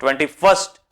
21st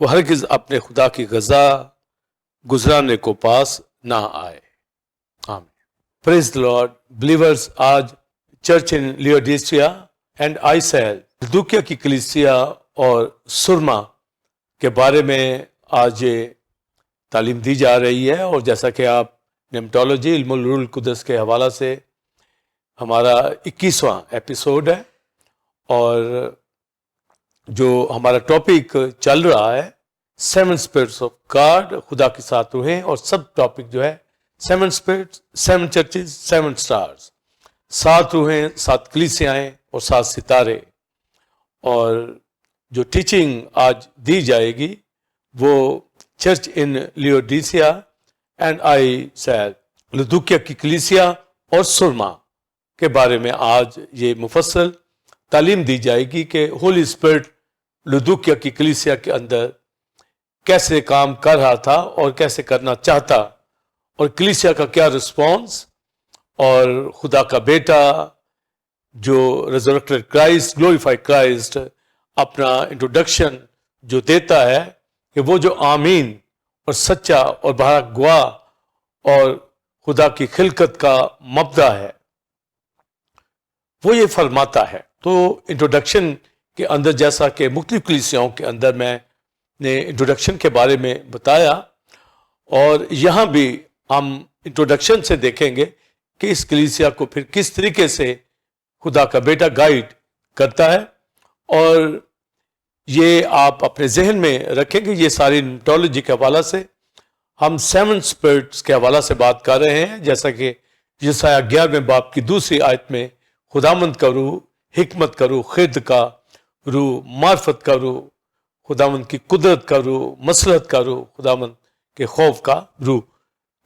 وہ ہرگز اپنے خدا کی غذا گزرانے کو پاس نہ آئے. آمین. پریز دی لارڈ. بلیورز، آج چرچ ان لیوڈیسیا اینڈ آئیسیل، لدوکیا کی کلیسیا اور سرما کے بارے میں آج یہ تعلیم دی جا رہی ہے. اور جیسا کہ آپ نیمٹولوجی، علم الروح القدس کے حوالہ سے ہمارا 21واں ایپیسوڈ ہے، اور جو ہمارا ٹاپک چل رہا ہے 7 اسپرٹس آف گاڈ، خدا کی 7 روحیں، اور سب ٹاپک جو ہے 7 اسپرٹس، 7 چرچز، 7 اسٹارز، 7 روحیں، 7 کلیسیائیں اور 7 ستارے. اور جو ٹیچنگ آج دی جائے گی وہ چرچ ان لیوڈیسیا اینڈ آئیسیل، لدوکیا کی کلیسیا اور سرما کے بارے میں آج یہ مفصل تعلیم دی جائے گی کہ ہولی اسپرٹ لدوکیا کی کلیسیا کے اندر کیسے کام کر رہا تھا اور کیسے کرنا چاہتا، اور کلیسیا کا کیا رسپانس، اور خدا کا بیٹا جو ریزرکٹڈ کرائسٹ، گلوریفائڈ کرائسٹ، اپنا انٹروڈکشن جو دیتا ہے کہ وہ جو آمین اور سچا اور بھرا گواہ اور خدا کی خلقت کا مبدا ہے، وہ یہ فرماتا ہے. تو انٹروڈکشن کے اندر، جیسا کہ مختلف کلیسیاؤں کے اندر میں نے انٹروڈکشن کے بارے میں بتایا، اور یہاں بھی ہم انٹروڈکشن سے دیکھیں گے کہ اس کلیسیا کو پھر کس طریقے سے خدا کا بیٹا گائیڈ کرتا ہے. اور یہ آپ اپنے ذہن میں رکھیں گے، یہ ساری نیمٹولوجی کے حوالہ سے ہم 7 اسپرٹس کے حوالہ سے بات کر رہے ہیں. جیسا کہ یسایہ 11ویں باب کی 2 آیت میں خداوند کا روح، حکمت کا روح، خرد کا روح، معرفت کا روح، خداوند کی قدرت کا روح، مصلحت کا روح، خداوند کے خوف کا روح.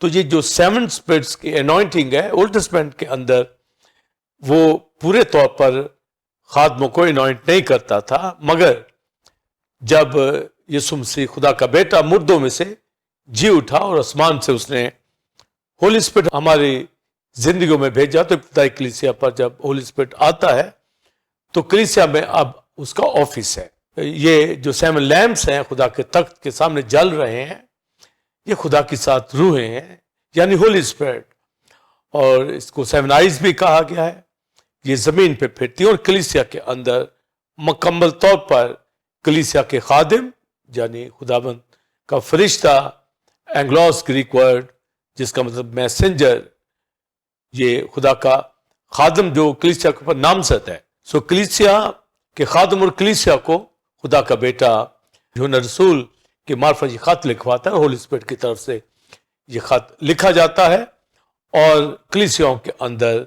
تو یہ جو 7 اسپرٹس کی انوائنٹنگ ہے اولڈ ٹیسٹمنٹ کے اندر، وہ پورے طور پر خادموں کو انوائنٹ نہیں کرتا تھا، مگر جب یسوع مسیح خدا کا بیٹا مردوں میں سے جی اٹھا اور آسمان سے اس نے ہولی اسپرٹ ہماری زندگیوں میں بھیجا، تو ابتدائی کلیسیا پر جب ہولی اسپرٹ آتا ہے تو کلیسیا میں اب اس کا آفس ہے. یہ جو 7 لیمپس ہیں خدا کے تخت کے سامنے جل رہے ہیں، یہ خدا کی 7 روحیں ہیں، یعنی ہولی اسپرٹ. اور اس کو 7 آئیز بھی کہا گیا ہے. یہ زمین پہ پھرتی ہے، اور کلیسیا کے اندر مکمل طور پر کلیسیا کے خادم، یعنی خداوند کا فرشتہ، اینگلوس گریک ورڈ جس کا مطلب میسنجر، یہ خدا کا خادم جو کلیسیا کے اوپر نامزد ہے. سو کلیسیا کے خادم اور کلیسیا کو خدا کا بیٹا یوحنا رسول کے معرفت یہ خط لکھواتا ہے، ہول اسپرٹ کی طرف سے یہ خط لکھا جاتا ہے، اور کلیسیاؤں کے اندر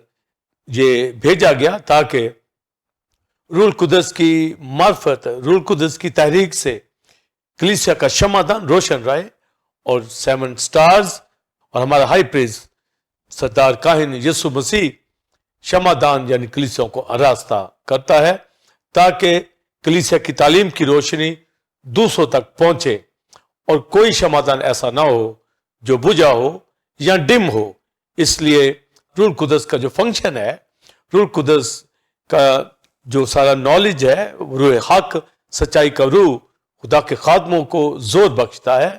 یہ بھیجا گیا تاکہ روح القدس کی معرفت، روح القدس کی تحریک سے کلیسیا کا شمعدان روشن رہے. اور 7 سٹارز اور ہمارا ہائی پریز سردار کاہن یسوع مسیح شمعدان یعنی کلیسیاؤں کو آراستہ کرتا ہے تاکہ کلیسیا کی تعلیم کی روشنی دوسروں تک پہنچے، اور کوئی شمعدان ایسا نہ ہو جو بجھا ہو یا ڈم ہو. اس لیے روح القدس کا جو فنکشن ہے، روح القدس کا جو سارا نالج ہے، روح حق، سچائی کا روح خدا کے خادموں کو زور بخشتا ہے.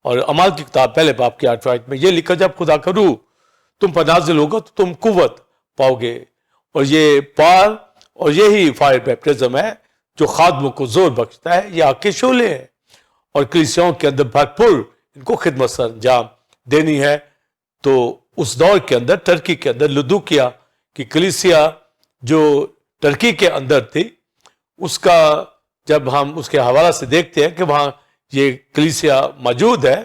اور اعمال کی کتاب پہلے باب کی 8 آیت میں یہ لکھا، جب خدا کا روح تم پر نازل ہوگا تو تم قوت پاؤ گے. اور یہ پار اور یہی فائر بیپٹزم ہے جو خادموں کو زور بخشتا ہے. یہ آگ کے شعلے ہیں، اور کلیسیاؤں کے اندر بھرپور ان کو خدمت سر انجام دینی ہے. تو اس دور کے اندر، ترکی کے اندر، لدوکیا کی کلیسیا جو ترکی کے اندر تھی، اس کا جب ہم اس کے حوالہ سے دیکھتے ہیں کہ وہاں یہ کلیسیا موجود ہے،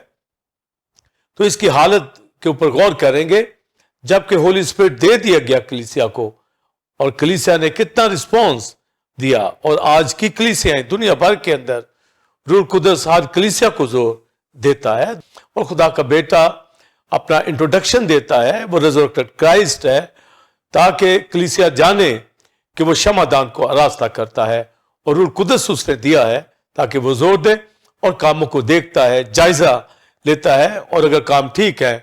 تو اس کی حالت کے اوپر غور کریں گے. جبکہ ہولی اسپرٹ دے دیا گیا کلیسیا کو، اور کلیسیا نے کتنا رسپانس دیا. اور آج کی کلیسیاں دنیا بھر کے اندر روح القدس ہر کلیسیا کو زور دیتا ہے، اور خدا کا بیٹا اپنا انٹروڈکشن دیتا ہے، وہ ریزرکٹڈ کرائسٹ ہے، تاکہ کلیسیا جانے کہ وہ شمعدان کو آراستہ کرتا ہے. اور روح القدس اس نے دیا ہے تاکہ وہ زور دے اور کاموں کو دیکھتا ہے، جائزہ لیتا ہے، اور اگر کام ٹھیک ہے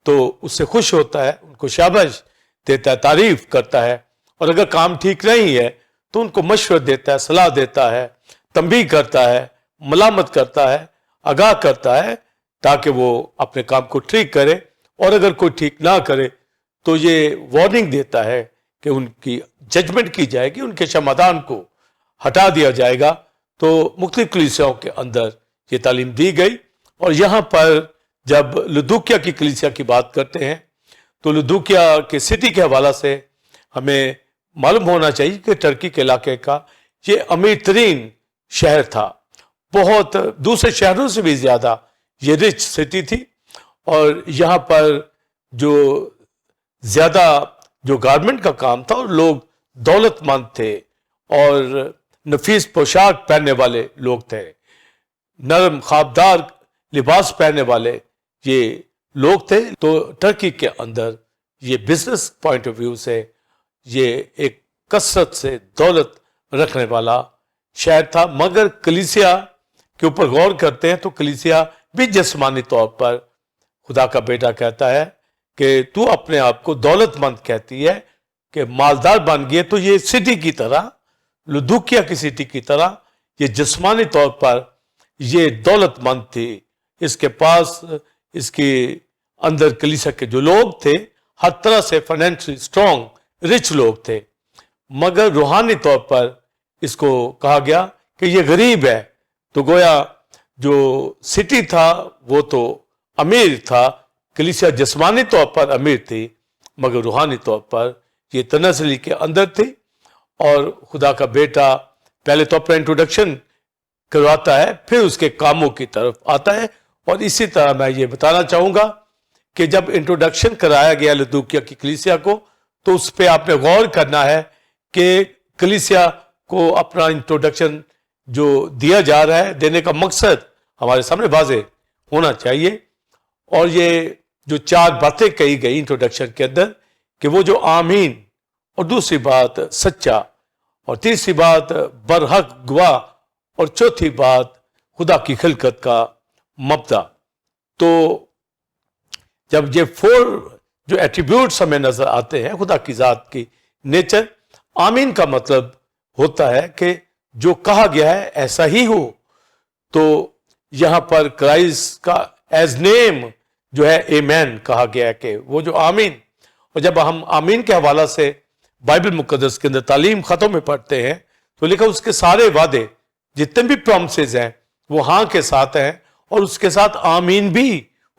تو اس سے خوش ہوتا ہے، ان کو شاباش دیتا ہے، تعریف کرتا ہے. اور اگر کام ٹھیک نہیں ہے تو ان کو مشورہ دیتا ہے، صلاح دیتا ہے، تنبیہ کرتا ہے، ملامت کرتا ہے, آگاہ کرتا ہے تاکہ وہ اپنے کام کو ٹھیک کرے, اور اگر کوئی ٹھیک نہ کرے تو یہ وارننگ دیتا ہے کہ ان کی ججمنٹ کی جائے گی, ان کے شمعدان کو ہٹا دیا جائے گا. تو مختلف کلیسیاؤں کے اندر یہ تعلیم دی گئی. اور یہاں پر جب لدوکیا کی کلیسیا کی بات کرتے ہیں تو لدوکیا کے سٹی کے حوالہ سے ہمیں معلوم ہونا چاہیے کہ ترکی کے علاقے کا یہ امیر ترین شہر تھا, بہت دوسرے شہروں سے بھی زیادہ یہ رچ سٹی تھی. اور یہاں پر جو زیادہ جو گارمنٹ کا کام تھا, اور لوگ دولت مند تھے اور نفیس پوشاک پہننے والے لوگ تھے, نرم خوابدار لباس پہننے والے یہ لوگ تھے. تو ترکی کے اندر یہ بزنس پوائنٹ آف ویو سے یہ ایک کثرت سے دولت رکھنے والا شہر تھا. مگر کلیسیا کے اوپر غور کرتے ہیں تو کلیسیا بھی جسمانی طور پر خدا کا بیٹا کہتا ہے کہ تو اپنے آپ کو دولت مند کہتی ہے کہ مالدار بن گئے. تو یہ سٹی کی طرح, لدوکیا کی سٹی کی طرح یہ جسمانی طور پر یہ دولت مند تھی. اس کے پاس, اس کے اندر کلیسیا کے جو لوگ تھے ہر طرح سے فائنینشلی اسٹرانگ رچ لوگ تھے, مگر روحانی طور پر اس کو کہا گیا کہ یہ غریب ہے. تو گویا جو سٹی تھا وہ تو امیر تھا, کلیسیا جسمانی طور پر امیر تھی مگر روحانی طور پر یہ تنزلی کے اندر تھی. اور خدا کا بیٹا پہلے تو اپنا انٹروڈکشن کرواتا ہے, پھر اس کے کاموں کی طرف آتا ہے. اور اسی طرح میں یہ بتانا چاہوں گا کہ جب انٹروڈکشن کرایا گیا لدوکیا کی کلیسیا کو تو اس پہ آپ نے غور کرنا ہے کہ کلیسیا کو اپنا انٹروڈکشن جو دیا جا رہا ہے, دینے کا مقصد ہمارے سامنے واضح ہونا چاہیے. اور یہ جو 4 باتیں کہی گئی انٹروڈکشن کے اندر کہ وہ جو آمین, اور دوسری بات سچا, اور تیسری بات برحق گواہ, اور چوتھی بات خدا کی خلقت کا مبدا. تو جب یہ 4 جو ایٹریبیوٹس ہمیں نظر آتے ہیں خدا کی ذات کی نیچر, آمین کا مطلب ہوتا ہے کہ جو کہا گیا ہے ایسا ہی ہو. تو یہاں پر کرائسٹ کا ایز نیم جو ہے ایمین کہا گیا ہے کہ وہ جو آمین. اور جب ہم آمین کے حوالہ سے بائبل مقدس کے اندر تعلیم خطوں میں پڑھتے ہیں تو لکھا اس کے سارے وعدے جتنے بھی پرومسز ہیں وہ ہاں کے ساتھ ہیں, اور اس کے ساتھ آمین بھی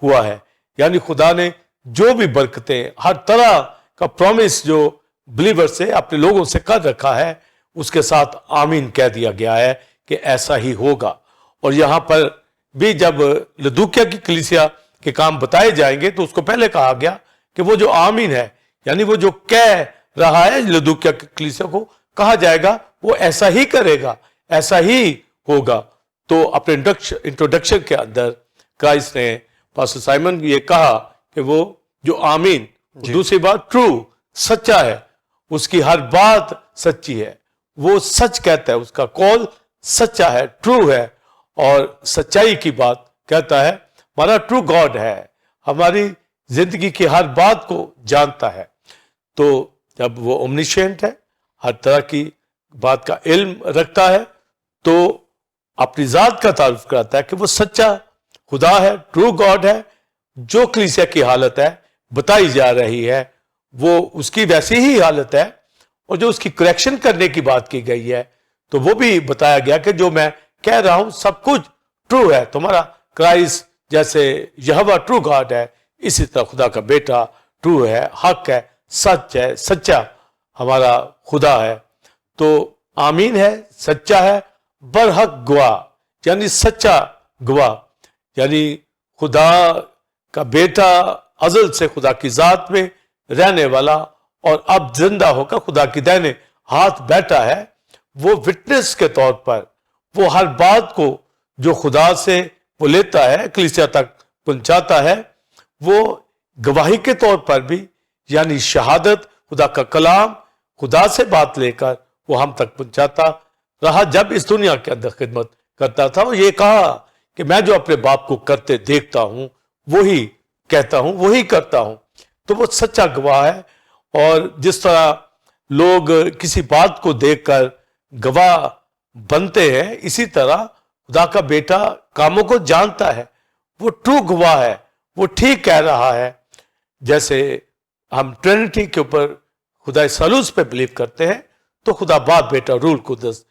ہوا ہے. یعنی خدا نے جو بھی برکتیں, ہر طرح کا پرومس جو بلیور سے اپنے لوگوں سے کر رکھا ہے اس کے ساتھ آمین کہہ دیا گیا ہے کہ ایسا ہی ہوگا. اور یہاں پر بھی جب لدوکیا کی کلیسیا کے کام بتائے جائیں گے تو اس کو پہلے کہا گیا کہ وہ جو آمین ہے, یعنی وہ جو کہہ رہا ہے لدوکیا کی کلیسیا کو, کہا جائے گا وہ ایسا ہی کرے گا, ایسا ہی ہوگا. تو اپنے انٹروڈکشن کے اندر کرائسٹ نے پاسٹر سائمن یہ کہا کہ وہ جو آمین, دوسری بات ٹرو, سچا ہے, اس کی ہر بات سچی ہے, وہ سچ کہتا ہے, اس کا قول سچا ہے, ٹرو ہے, اور سچائی کی بات کہتا ہے. ہمارا ٹرو گاڈ ہے, ہماری زندگی کی ہر بات کو جانتا ہے. تو جب وہ اومنیشینٹ ہے, ہر طرح کی بات کا علم رکھتا ہے, تو اپنی ذات کا تعارف کراتا ہے کہ وہ سچا خدا ہے, ٹرو گاڈ ہے. جو کلیسیا کی حالت ہے بتائی جا رہی ہے وہ اس کی ویسی ہی حالت ہے, اور جو اس کی کریکشن کرنے کی بات کی گئی ہے تو وہ بھی بتایا گیا کہ جو میں کہہ رہا ہوں سب کچھ ٹرو ہے. تمہارا کرائسٹ جیسے یہوہ ٹرو گاڈ ہے, اسی طرح خدا کا بیٹا ٹرو ہے, حق ہے, سچ ہے, سچا ہمارا خدا ہے. تو آمین ہے, سچا ہے, برحق گواہ یعنی سچا گواہ, یعنی خدا کا بیٹا ازل سے خدا کی ذات میں رہنے والا اور اب زندہ ہو کر خدا کی دائنے ہاتھ بیٹھا ہے. وہ وٹنس کے طور پر وہ ہر بات کو جو خدا سے وہ لیتا ہے کلیسیا تک پہنچاتا ہے, وہ گواہی کے طور پر بھی, یعنی شہادت, خدا کا کلام خدا سے بات لے کر وہ ہم تک پہنچاتا رہا جب اس دنیا کے اندر خدمت کرتا تھا. وہ یہ کہا کہ میں جو اپنے باپ کو کرتے دیکھتا ہوں وہی کہتا ہوں, وہی کرتا ہوں. تو وہ سچا گواہ ہے. اور جس طرح لوگ کسی بات کو دیکھ کر گواہ بنتے ہیں, اسی طرح خدا کا بیٹا کاموں کو جانتا ہے, وہ ٹرو گواہ ہے, وہ ٹھیک کہہ رہا ہے. جیسے ہم ٹرینٹی کے اوپر خدا ثالوث پہ بلیو کرتے ہیں, تو خدا باپ بیٹا روح القدس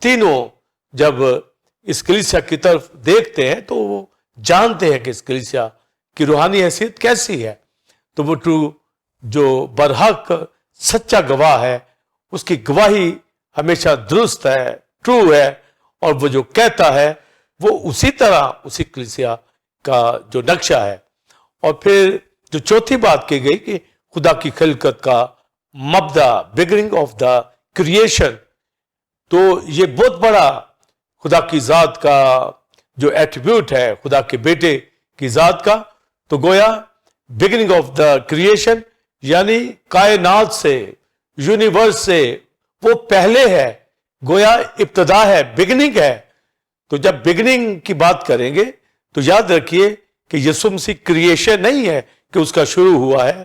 تینوں جب اس کلیسیا کی طرف دیکھتے ہیں تو وہ جانتے ہیں کہ اس کلیسیا کی روحانی حیثیت کیسی ہے. تو وہ ٹرو جو برحق سچا گواہ ہے, اس کی گواہی ہمیشہ درست ہے, ٹرو ہے, اور وہ جو کہتا ہے وہ اسی طرح اسی کلیسیا کا جو نقشہ ہے. اور پھر جو چوتھی بات کی گئی کہ خدا کی خلقت کا مبدا, بگننگ آف دا کریشن, تو یہ بہت بڑا خدا کی ذات کا جو ایٹریبیوٹ ہے خدا کے بیٹے کی ذات کا. تو گویا بگننگ آف دا کریشن یعنی کائنات سے, یونیورس سے وہ پہلے ہے, گویا ابتدا ہے, بگننگ ہے. تو جب بگننگ کی بات کریں گے تو یاد رکھیے کہ یسوع مسیح کریشن نہیں ہے کہ اس کا شروع ہوا ہے.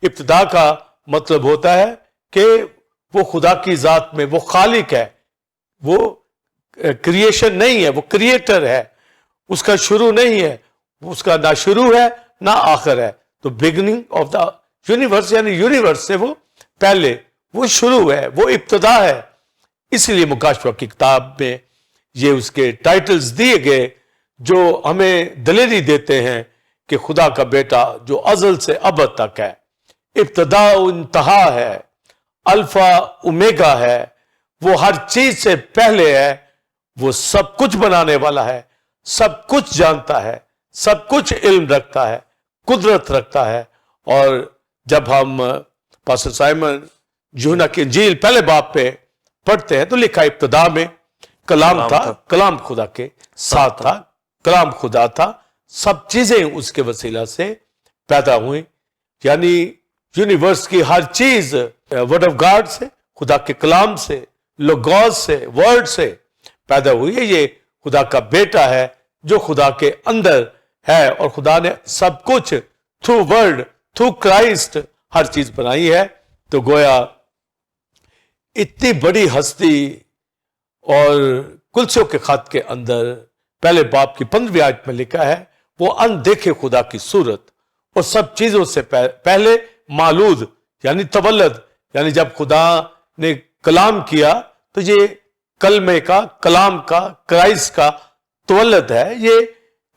ابتدا کا مطلب ہوتا ہے کہ وہ خدا کی ذات میں وہ خالق ہے, وہ کریشن نہیں ہے, وہ کریٹر ہے, اس کا شروع نہیں ہے, اس کا نہ شروع ہے نہ آخر ہے. تو بگننگ آف دا یونیورس یعنی یونیورس سے وہ پہلے, وہ شروع ہے, وہ ابتدا ہے. اس لیے مکاشفہ کی کتاب میں یہ اس کے ٹائٹلز دیے گئے جو ہمیں دلیری دیتے ہیں کہ خدا کا بیٹا جو ازل سے ابد تک ہے, ابتدا و انتہا ہے, الفا اومیگا ہے, وہ ہر چیز سے پہلے ہے, وہ سب کچھ بنانے والا ہے, سب کچھ جانتا ہے, سب کچھ علم رکھتا ہے, قدرت رکھتا ہے. اور جب ہم پاسٹر سائمن یوحنا کی انجیل پہلے باب پہ پڑھتے ہیں تو لکھا ابتدا میں کلام تھا, کلام خدا کے ساتھ تھا, کلام خدا تھا, سب چیزیں اس کے وسیلہ سے پیدا ہوئیں. یعنی یونیورس کی ہر چیز ورڈ آف گاڈ سے, خدا کے کلام سے, لوگوس سے, ورڈ سے پیدا ہوئی ہے. یہ خدا کا بیٹا ہے جو خدا کے اندر ہے, اور خدا نے سب کچھ تھرو ورڈ, تھرو کرائسٹ ہر چیز بنائی ہے. تو گویا اتنی بڑی ہستی, اور کلسیوں کے خط کے اندر پہلے باب کی 15ویں آیت میں لکھا ہے وہ اندیکھے خدا کی صورت اور سب چیزوں سے پہلے مولود یعنی تولد, یعنی جب خدا نے کلام کیا تو یہ کلمے کا, کلام کا, کرائسٹ کا تولد ہے. یہ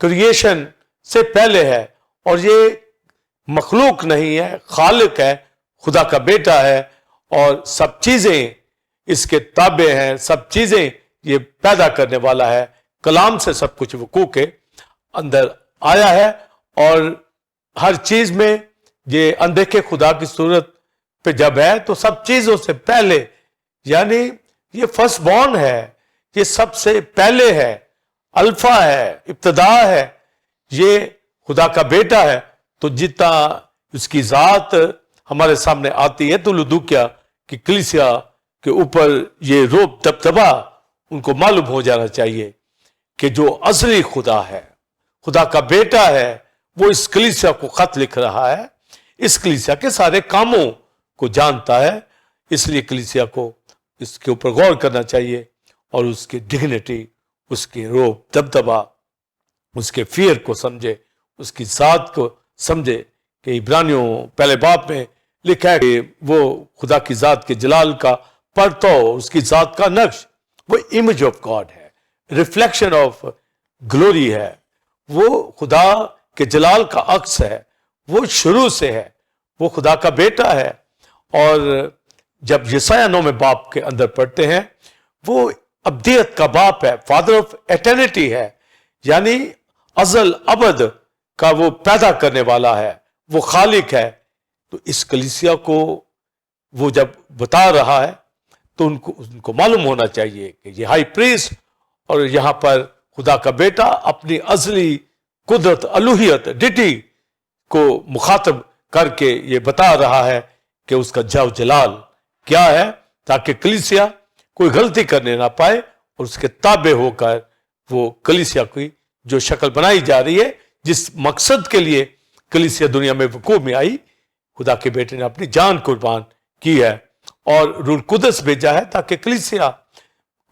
کریشن سے پہلے ہے, اور یہ مخلوق نہیں ہے, خالق ہے, خدا کا بیٹا ہے, اور سب چیزیں اس کے تابع ہیں, سب چیزیں یہ پیدا کرنے والا ہے. کلام سے سب کچھ وقوع کے اندر آیا ہے, اور ہر چیز میں یہ اندیکھے خدا کی صورت پہ جب ہے تو سب چیزوں سے پہلے, یعنی یہ فرسٹ بورن ہے, یہ سب سے پہلے ہے, الفا ہے, ابتدا ہے, یہ خدا کا بیٹا ہے. تو جتنا اس کی ذات ہمارے سامنے آتی ہے تو لدوکیا کی کلیسیا کے اوپر یہ روب دبدبا ان کو معلوم ہو جانا چاہیے کہ جو اصلی خدا ہے, خدا کا بیٹا ہے, وہ اس کلیسیا کو خط لکھ رہا ہے, اس کلیسیا کے سارے کاموں کو جانتا ہے. اس لیے کلیسیا کو اس کے اوپر غور کرنا چاہیے, اور اس کی ڈگنیٹی, اس کی روب دبدبا, اس کے فیئر کو سمجھے, اس کی ذات کو سمجھے. کہ عبرانیوں پہلے باب میں لکھا ہے کہ وہ خدا کی ذات کے جلال کا پرتو, اس کی ذات کا نقش, وہ امیج آف گاڈ ہے, ریفلیکشن آف گلوری ہے, وہ خدا کے جلال کا عکس ہے, وہ شروع سے ہے, وہ خدا کا بیٹا ہے. اور جب یسایہ 9 باب کے اندر پڑھتے ہیں وہ ابدیت کا باپ ہے, فادر آف ایٹرنیٹی ہے, یعنی ازل ابد کا وہ پیدا کرنے والا ہے, وہ خالق ہے. تو اس کلیسیا کو وہ جب بتا رہا ہے تو ان کو معلوم ہونا چاہیے کہ یہ ہائی پریسٹ اور یہاں پر خدا کا بیٹا اپنی ازلی قدرت, الوہیت, ڈٹی کو مخاطب کر کے یہ بتا رہا ہے کہ اس کا جلال کیا ہے, تاکہ کلیسیا کوئی غلطی کرنے نہ پائے, اور اس کے تابع ہو کر وہ کلیسیا کی جو شکل بنائی جا رہی ہے, جس مقصد کے لیے کلیسیا دنیا میں وقوع میں آئی, خدا کے بیٹے نے اپنی جان قربان کی ہے اور روح القدس بھیجا ہے تاکہ کلیسیا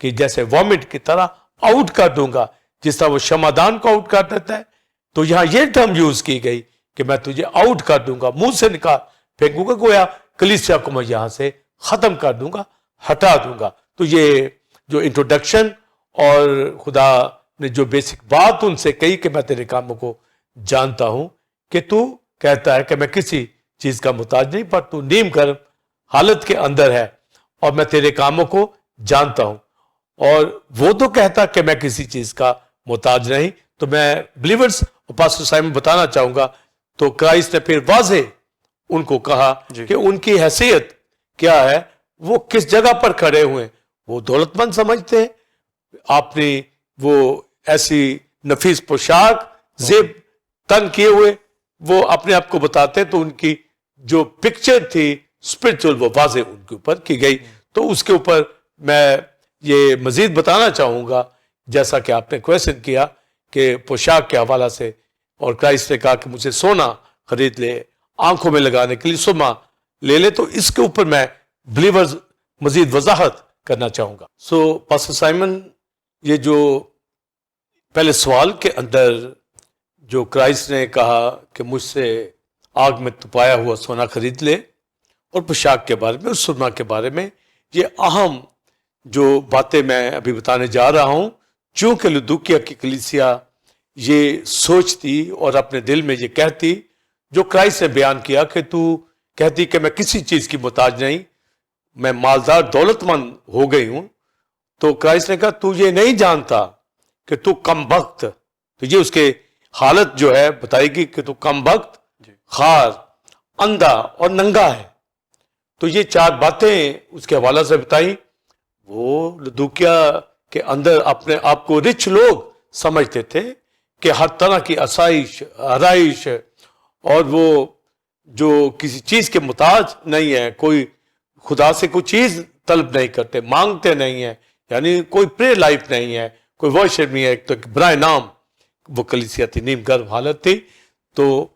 کہ جیسے وامٹ کی طرح آؤٹ کر دوں گا، جس طرح وہ شمعدان کو آؤٹ کر دیتا ہے. تو یہاں یہ ٹرم یوز کی گئی کہ میں تجھے آؤٹ کر دوں گا، منہ سے نکال پھینکوں گا، گویا کلیسیا کو میں یہاں سے ختم کر دوں گا، ہٹا دوں گا. تو یہ جو انٹروڈکشن اور خدا نے جو بیسک بات ان سے کہی کہ میں تیرے کاموں کو جانتا ہوں، کہ تو کہتا ہے کہ میں کسی چیز کا محتاج نہیں، پر تو نیم گرم حالت کے اندر ہے اور میں تیرے کاموں کو جانتا ہوں. اور وہ تو کہتا کہ میں کسی چیز کا محتاج نہیں. تو میں بلیورز اور پاسٹر سائمن بتانا چاہوں گا، تو کرائسٹ نے پھر واضح ان کو کہا کہ ان کی حیثیت کیا ہے، وہ کس جگہ پر کھڑے ہوئے. وہ دولت مند سمجھتے ہیں، آپ نے وہ ایسی نفیس پوشاک زیب تن کیے ہوئے وہ اپنے آپ کو بتاتے، تو ان کی جو پکچر تھی اسپرچل وہ واضح ان کے اوپر کی گئی. تو اس کے اوپر میں یہ مزید بتانا چاہوں گا، جیسا کہ آپ نے کویسچن کیا کہ پوشاک کے حوالہ سے، اور کرائسٹ نے کہا کہ مجھے سونا خرید لے، آنکھوں میں لگانے کے لیے سرما لے لے. تو اس کے اوپر میں بلیورز مزید وضاحت کرنا چاہوں گا. سو پاسٹر سائمن، یہ جو پہلے سوال کے اندر جو کرائسٹ نے کہا کہ مجھ سے آگ میں تپایا ہوا سونا خرید لے، اور پوشاک کے بارے میں اور سرما کے بارے میں، یہ اہم جو باتیں میں ابھی بتانے جا رہا ہوں. چونکہ لودوکیہ کی کلیسیا یہ سوچتی اور اپنے دل میں یہ کہتی، جو کرائسٹ نے بیان کیا کہ تو کہتی کہ میں کسی چیز کی محتاج نہیں، میں مالدار دولت مند ہو گئی ہوں. تو کرائسٹ نے کہا تو یہ نہیں جانتا کہ تو کم بخت. تو یہ اس کے حالت جو ہے بتائے گی کہ تو کم بخت، خار، اندھا اور ننگا ہے. تو یہ چار باتیں اس کے حوالہ سے بتائیں. وہ لودوکیہ کے اندر اپنے آپ کو رچ لوگ سمجھتے تھے کہ ہر طرح کی آسائش، آرائش، اور وہ جو کسی چیز کے محتاج نہیں ہے، کوئی خدا سے کوئی چیز طلب نہیں کرتے، مانگتے نہیں ہیں، یعنی کوئی پریئر لائف نہیں ہے، کوئی ورشپ نہیں ہے. ایک تو برائے نام وہ کلیسیا تھی، نیم گرم حالت تھی. تو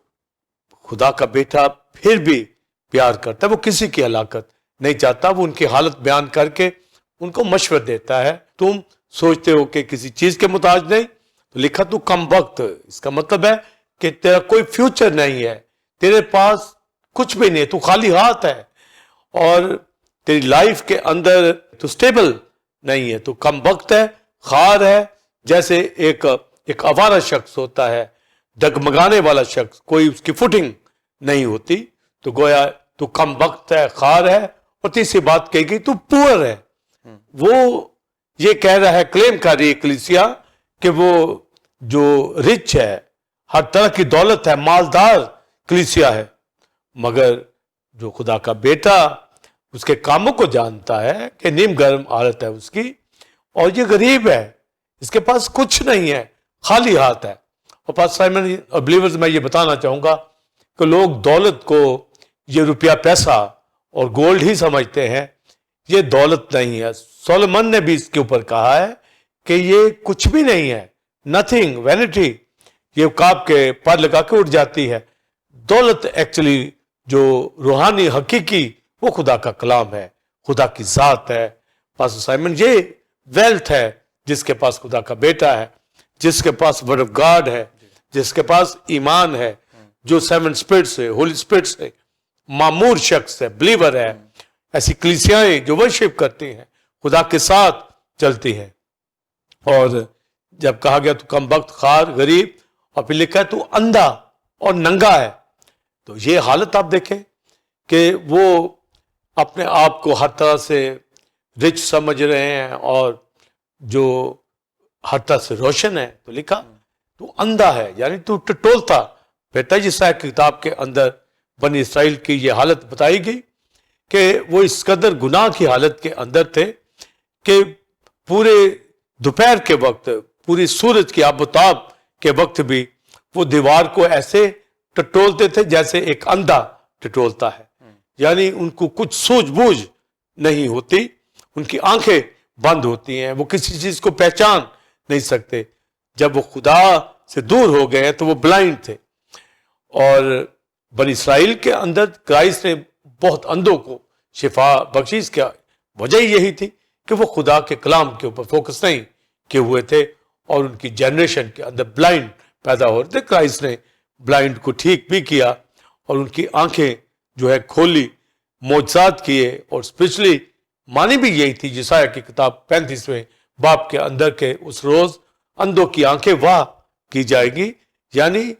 خدا کا بیٹا پھر بھی پیار کرتا ہے، وہ کسی کی ہلاکت نہیں چاہتا. وہ ان کی حالت بیان کر کے ان کو مشورہ دیتا ہے. تم سوچتے ہو کہ کسی چیز کے محتاج نہیں، تو لکھا تو کم وقت. اس کا مطلب ہے کہ تیرا کوئی فیوچر نہیں ہے، تیرے پاس کچھ بھی نہیں، تو خالی ہاتھ ہے، اور تیری لائف کے اندر تو سٹیبل نہیں ہے، تو کم وقت ہے، خار ہے. جیسے ایک آوارہ شخص ہوتا ہے، ڈگمگانے والا شخص، کوئی اس کی فوٹنگ نہیں ہوتی. تو گویا تو کم وقت ہے، خار ہے. اور تیسری بات کہی گئی تو پور ہے. وہ یہ کہہ رہا ہے، کلیم کر رہی ہے کلیسیا کہ وہ جو رچ ہے، ہر طرح کی دولت ہے، مالدار کلیسیا ہے. مگر جو خدا کا بیٹا اس کے کاموں کو جانتا ہے کہ نیم گرم حالت ہے اس کی، اور یہ غریب ہے، اس کے پاس کچھ نہیں ہے، خالی ہاتھ ہے. اور پاس سائمن اور بلیورز میں یہ بتانا چاہوں گا کہ لوگ دولت کو یہ روپیہ پیسہ اور گولڈ ہی سمجھتے ہیں. یہ دولت نہیں ہے. سولومن نے بھی اس کے اوپر کہا ہے کہ یہ کچھ بھی نہیں ہے، نتھنگ، وینٹی. یہ کاپ کے پر لگا کے اٹھ جاتی ہے. دولت ایکچولی جو روحانی حقیقی وہ خدا کا کلام ہے، خدا کی ذات ہے. پاسٹر سائمن، یہ ویلتھ ہے جس کے پاس خدا کا بیٹا ہے، جس کے پاس ورڈ آف گاڈ ہے، جس کے پاس ایمان ہے، جو سیون اسپرٹس ہے، ہولی اسپرٹس ہے، معمور شخص ہے، بلیور ہے. ایسی کلیسیاں جو ورشپ کرتی ہیں، خدا کے ساتھ چلتی ہیں. اور جب کہا گیا تو کم وقت، خار، غریب، اور پھر لکھا ہے تو اندھا اور ننگا ہے. تو یہ حالت آپ دیکھیں کہ وہ اپنے آپ کو ہر طرح سے رچ سمجھ رہے ہیں اور جو ہر طرح سے روشن ہے. تو لکھا تو اندھا ہے، یعنی تو ٹٹولتا بیٹا. جس طرح کتاب کے اندر بنی اسرائیل کی یہ حالت بتائی گئی کہ وہ اس قدر گناہ کی حالت کے اندر تھے کہ پورے دوپہر کے وقت، پوری سورج کی آب و تاب کے وقت بھی وہ دیوار کو ایسے ٹٹولتے تھے جیسے ایک اندھا ٹٹولتا ہے. یعنی ان کو کچھ سوجھ بوجھ نہیں ہوتی، ان کی آنکھیں بند ہوتی ہیں، وہ کسی چیز کو پہچان نہیں سکتے. جب وہ خدا سے دور ہو گئے تو وہ بلائنڈ تھے. اور بنی اسرائیل کے اندر کرائسٹ نے بہت اندھوں کو شفا بخشی. اس کا وجہ یہی تھی کہ وہ خدا کے کلام کے اوپر فوکس نہیں کیے ہوئے تھے اور ان کی جنریشن کے اندر بلائنڈ پیدا ہو رہے تھے. کرائسٹ نے بلائنڈ کو ٹھیک بھی کیا اور ان کی آنکھیں جو ہے کھولی, معجزات کیے, اور اسپیشلی معنی بھی یہی تھی یسایہ کی کتاب 35ویں باب کے اندر کے اس روز اندھوں کی آنکھیں واہ کی جائے گی, یعنی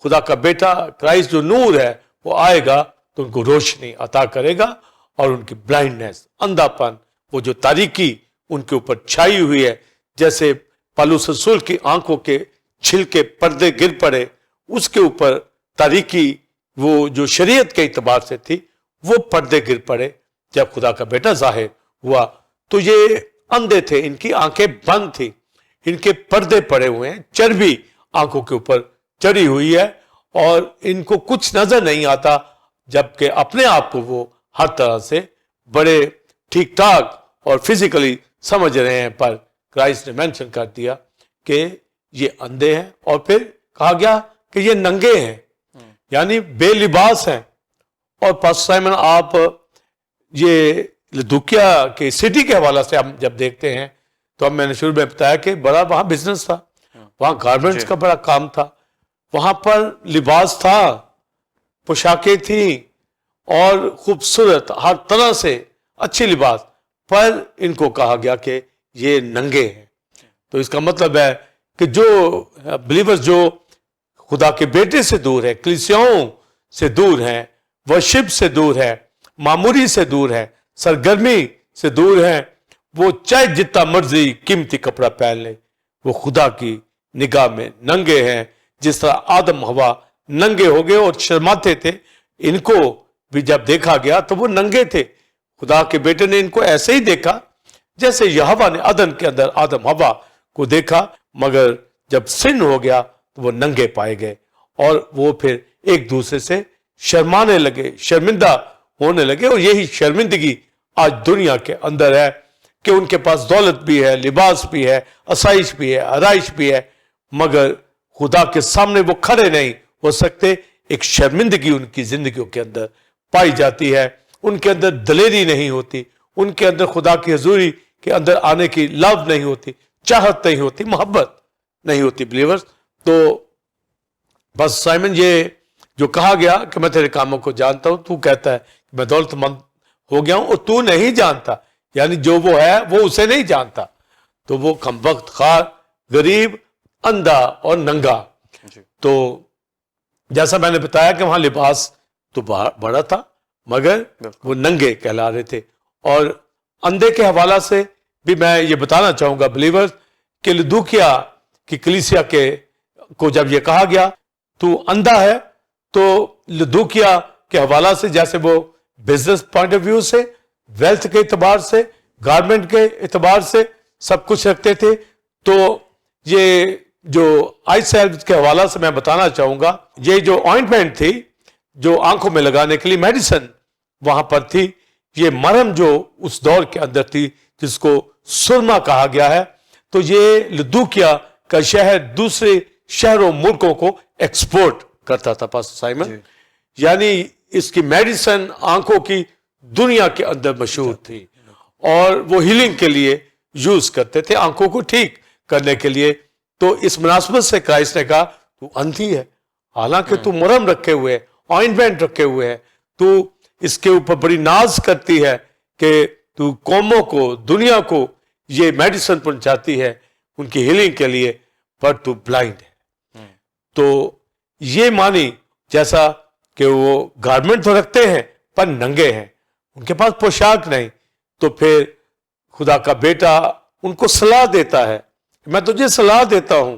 خدا کا بیٹا کرائسٹ جو نور ہے وہ آئے گا تو ان کو روشنی عطا کرے گا, اور ان کی بلائنڈنس, اندھا پن, وہ جو تاریکی ان کے اوپر چھائی ہوئی ہے, جیسے پالوس رسول کی آنکھوں کے چھلکے پردے گر پڑے, اس کے اوپر تاریکی وہ جو شریعت کے اعتبار سے تھی وہ پردے گر پڑے جب خدا کا بیٹا ظاہر ہوا. تو یہ اندھے تھے, ان کی آنکھیں بند تھی, ان کے پردے پڑے ہوئے ہیں, چربی آنکھوں کے اوپر چڑھی ہوئی ہے اور ان کو کچھ نظر نہیں آتا, جبکہ اپنے آپ کو وہ ہر طرح سے بڑے ٹھیک ٹھاک اور فزیکلی سمجھ رہے ہیں. پر کرائسٹ نے مینشن کر دیا کہ یہ اندھے ہیں, اور پھر کہا گیا کہ یہ ننگے ہیں, یعنی بے لباس ہیں. اور پاسٹر سائمن, آپ یہ لدوکیا کے سٹی کے حوالہ سے ہم جب دیکھتے ہیں تو میں نے شروع میں بتایا کہ بڑا وہاں بزنس تھا, وہاں گارمنٹس کا بڑا کام تھا, وہاں پر لباس تھا, پوشاکیں تھیں اور خوبصورت ہر طرح سے اچھی لباس, پر ان کو کہا گیا کہ یہ ننگے ہیں. تو اس کا مطلب ہے کہ جو بلیورز جو خدا کے بیٹے سے دور ہے, کلیسیاؤں سے دور ہیں, ورشپ سے دور ہے, معمولی سے دور ہے, سرگرمی سے دور ہیں, وہ چاہے جتنا مرضی قیمتی کپڑا پہن لیں, وہ خدا کی نگاہ میں ننگے ہیں. جس طرح آدم حوا ننگے ہو گئے اور شرماتے تھے, ان کو بھی جب دیکھا گیا تو وہ ننگے تھے. خدا کے بیٹے نے ان کو ایسے ہی دیکھا جیسے یہوہ نے عدن کے اندر آدم حوا کو دیکھا, مگر جب سن ہو گیا تو وہ ننگے پائے گئے اور وہ پھر ایک دوسرے سے شرمانے لگے, شرمندہ ہونے لگے. اور یہی شرمندگی آج دنیا کے اندر ہے کہ ان کے پاس دولت بھی ہے, لباس بھی ہے, آسائش بھی ہے, آرائش بھی ہے, مگر خدا کے سامنے وہ کھڑے نہیں ہو سکتے. ایک شرمندگی ان کی زندگیوں کے اندر پائی جاتی ہے, ان کے اندر دلیری نہیں ہوتی, ان کے اندر خدا کی حضوری کے اندر آنے کی لو نہیں ہوتی, چاہت نہیں ہوتی, محبت نہیں ہوتی. بلیورز, تو بس سائمن یہ جو کہا گیا کہ میں تیرے کاموں کو جانتا ہوں, تو کہتا ہے کہ میں دولت مند ہو گیا ہوں اور تو نہیں جانتا, یعنی جو وہ ہے وہ اسے نہیں جانتا. تو وہ کم وقت خار, غریب, اندھا اور ننگا. تو جیسا میں نے بتایا کہ وہاں لباس تو بڑا تھا مگر وہ ننگے کہلا رہے تھے. اور اندھے کے حوالہ سے بھی میں یہ بتانا چاہوں گا بلیورز کہ لدوکیا کی کلیسیا کو جب یہ کہا گیا تو اندھا ہے, تو لدوکیا کے حوالہ سے جیسے وہ بزنس پوائنٹ آف ویو سے, ویلتھ کے اعتبار سے, گارمنٹ کے اعتبار سے سب کچھ رکھتے تھے, تو یہ جو آئی سیلف کے حوالہ سے میں بتانا چاہوں گا, یہ جو آئنٹمنٹ تھی جو آنکھوں میں لگانے کے لیے میڈیسن وہاں پر تھی, یہ مرہم جو اس دور کے اندر تھی جس کو سرما کہا گیا ہے, تو یہ لدوکیا کا شہر دوسرے شہروں ملکوں کو ایکسپورٹ کرتا تھا پاسٹر سائمن. یعنی اس کی میڈیسن آنکھوں کی دنیا کے اندر مشہور تھی اور وہ ہیلنگ کے لیے یوز کرتے تھے, آنکھوں کو ٹھیک کرنے کے لیے. تو اس مناسبت سے کرائسٹ نے کہا تو اندھی ہے, حالانکہ تو مرہم رکھے ہوئے, آئنٹمنٹ رکھے ہوئے ہے, تو اس کے اوپر بڑی ناز کرتی ہے کہ تو قوموں کو, دنیا کو یہ میڈیسن پہنچاتی ہے ان کی ہیلنگ کے لیے, پر تو بلائنڈ ہے. تو یہ مانی جیسا کہ وہ گارمنٹ تو رکھتے ہیں پر ننگے ہیں, ان کے پاس پوشاک نہیں. تو پھر خدا کا بیٹا ان کو صلاح دیتا ہے, میں تجھے صلاح دیتا ہوں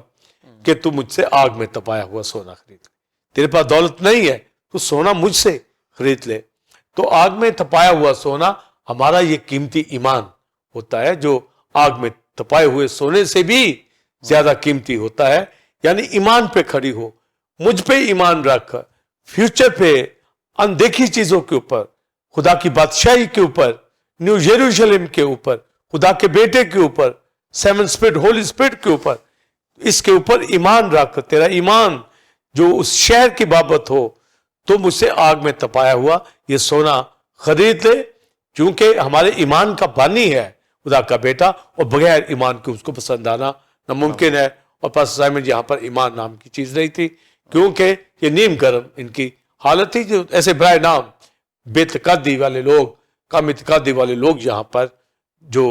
کہ تو مجھ سے آگ میں تپایا ہوا سونا خرید لے. تیرے پاس دولت نہیں ہے تو سونا مجھ سے خرید لے. تو آگ میں تپایا ہوا سونا ہمارا یہ قیمتی ایمان ہوتا ہے, جو آگ میں تپائے ہوئے سونے سے بھی زیادہ قیمتی ہوتا ہے. یعنی ایمان پہ کھڑی ہو, مجھ پہ ایمان رکھ, فیوچر پہ, اندیکھی چیزوں کے اوپر, خدا کی بادشاہی کے اوپر, نیو یروشلم کے اوپر, خدا کے بیٹے کے اوپر, سیون اسپرٹ, ہولی اسپرٹ کے اوپر, اس کے اوپر ایمان رکھ. تیرا ایمان جو اس شہر کی بابت ہو, تو مجھ سے آگ میں تپایا ہوا یہ سونا خرید لے, کیونکہ ہمارے ایمان کا بانی ہے خدا کا بیٹا اور بغیر ایمان کے اس کو پسند آنا ناممکن ہے. اور پاسٹر سائمن یہاں پر ایمان نام کی چیز نہیں تھی, کیونکہ یہ نیم گرم ان کی حالت تھی. جو ایسے برائے نام بے اعتقادی والے لوگ, کم اعتقادی والے لوگ یہاں پر جو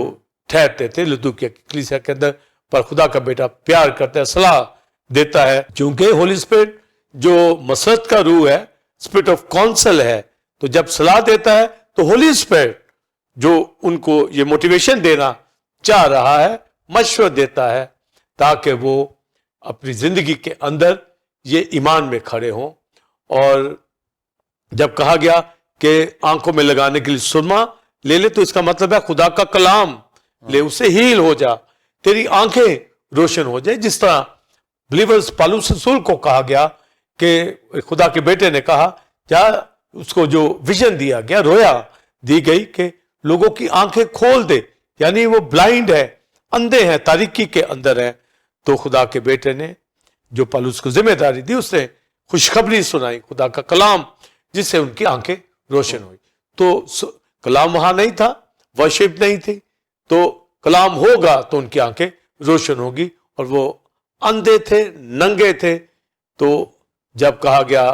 ٹھہرتے تھے لدوکیہ کی کلیسیا کے اندر, پر خدا کا بیٹا پیار کرتا ہے, صلاح دیتا ہے. چونکہ ہولی اسپرٹ جو مسرت کا روح ہے, اسپرٹ آف کونسل ہے, تو جب صلاح دیتا ہے تو ہولی اسپرٹ جو ان کو یہ موٹیویشن دینا چاہ رہا ہے, مشورہ دیتا ہے تاکہ وہ اپنی زندگی کے اندر یہ ایمان میں کھڑے ہوں. اور جب کہا گیا کہ آنکھوں میں لگانے کے لیے سرما لے لے, تو اس کا مطلب ہے خدا کا کلام لے, اسے ہیل ہو جا, تیری آنکھیں روشن ہو جائے. جس طرح بلیورز پالوس رسول کو کہا گیا کہ خدا کے بیٹے نے کہا, کیا اس کو جو ویژن دیا گیا, رویا دی گئی کہ لوگوں کی آنکھیں کھول دے, یعنی وہ بلائنڈ ہے, اندھے ہیں, تاریکی کے اندر ہیں. تو خدا کے بیٹے نے جو پالوس کو ذمہ داری دی, اس نے خوشخبری سنائی, خدا کا کلام, جس سے ان کی آنکھیں روشن ہوئی. تو کلام وہاں نہیں تھا, ورشپ نہیں تھی, تو کلام ہوگا تو ان کی آنکھیں روشن ہوگی. اور وہ اندھے تھے, ننگے تھے. تو جب کہا گیا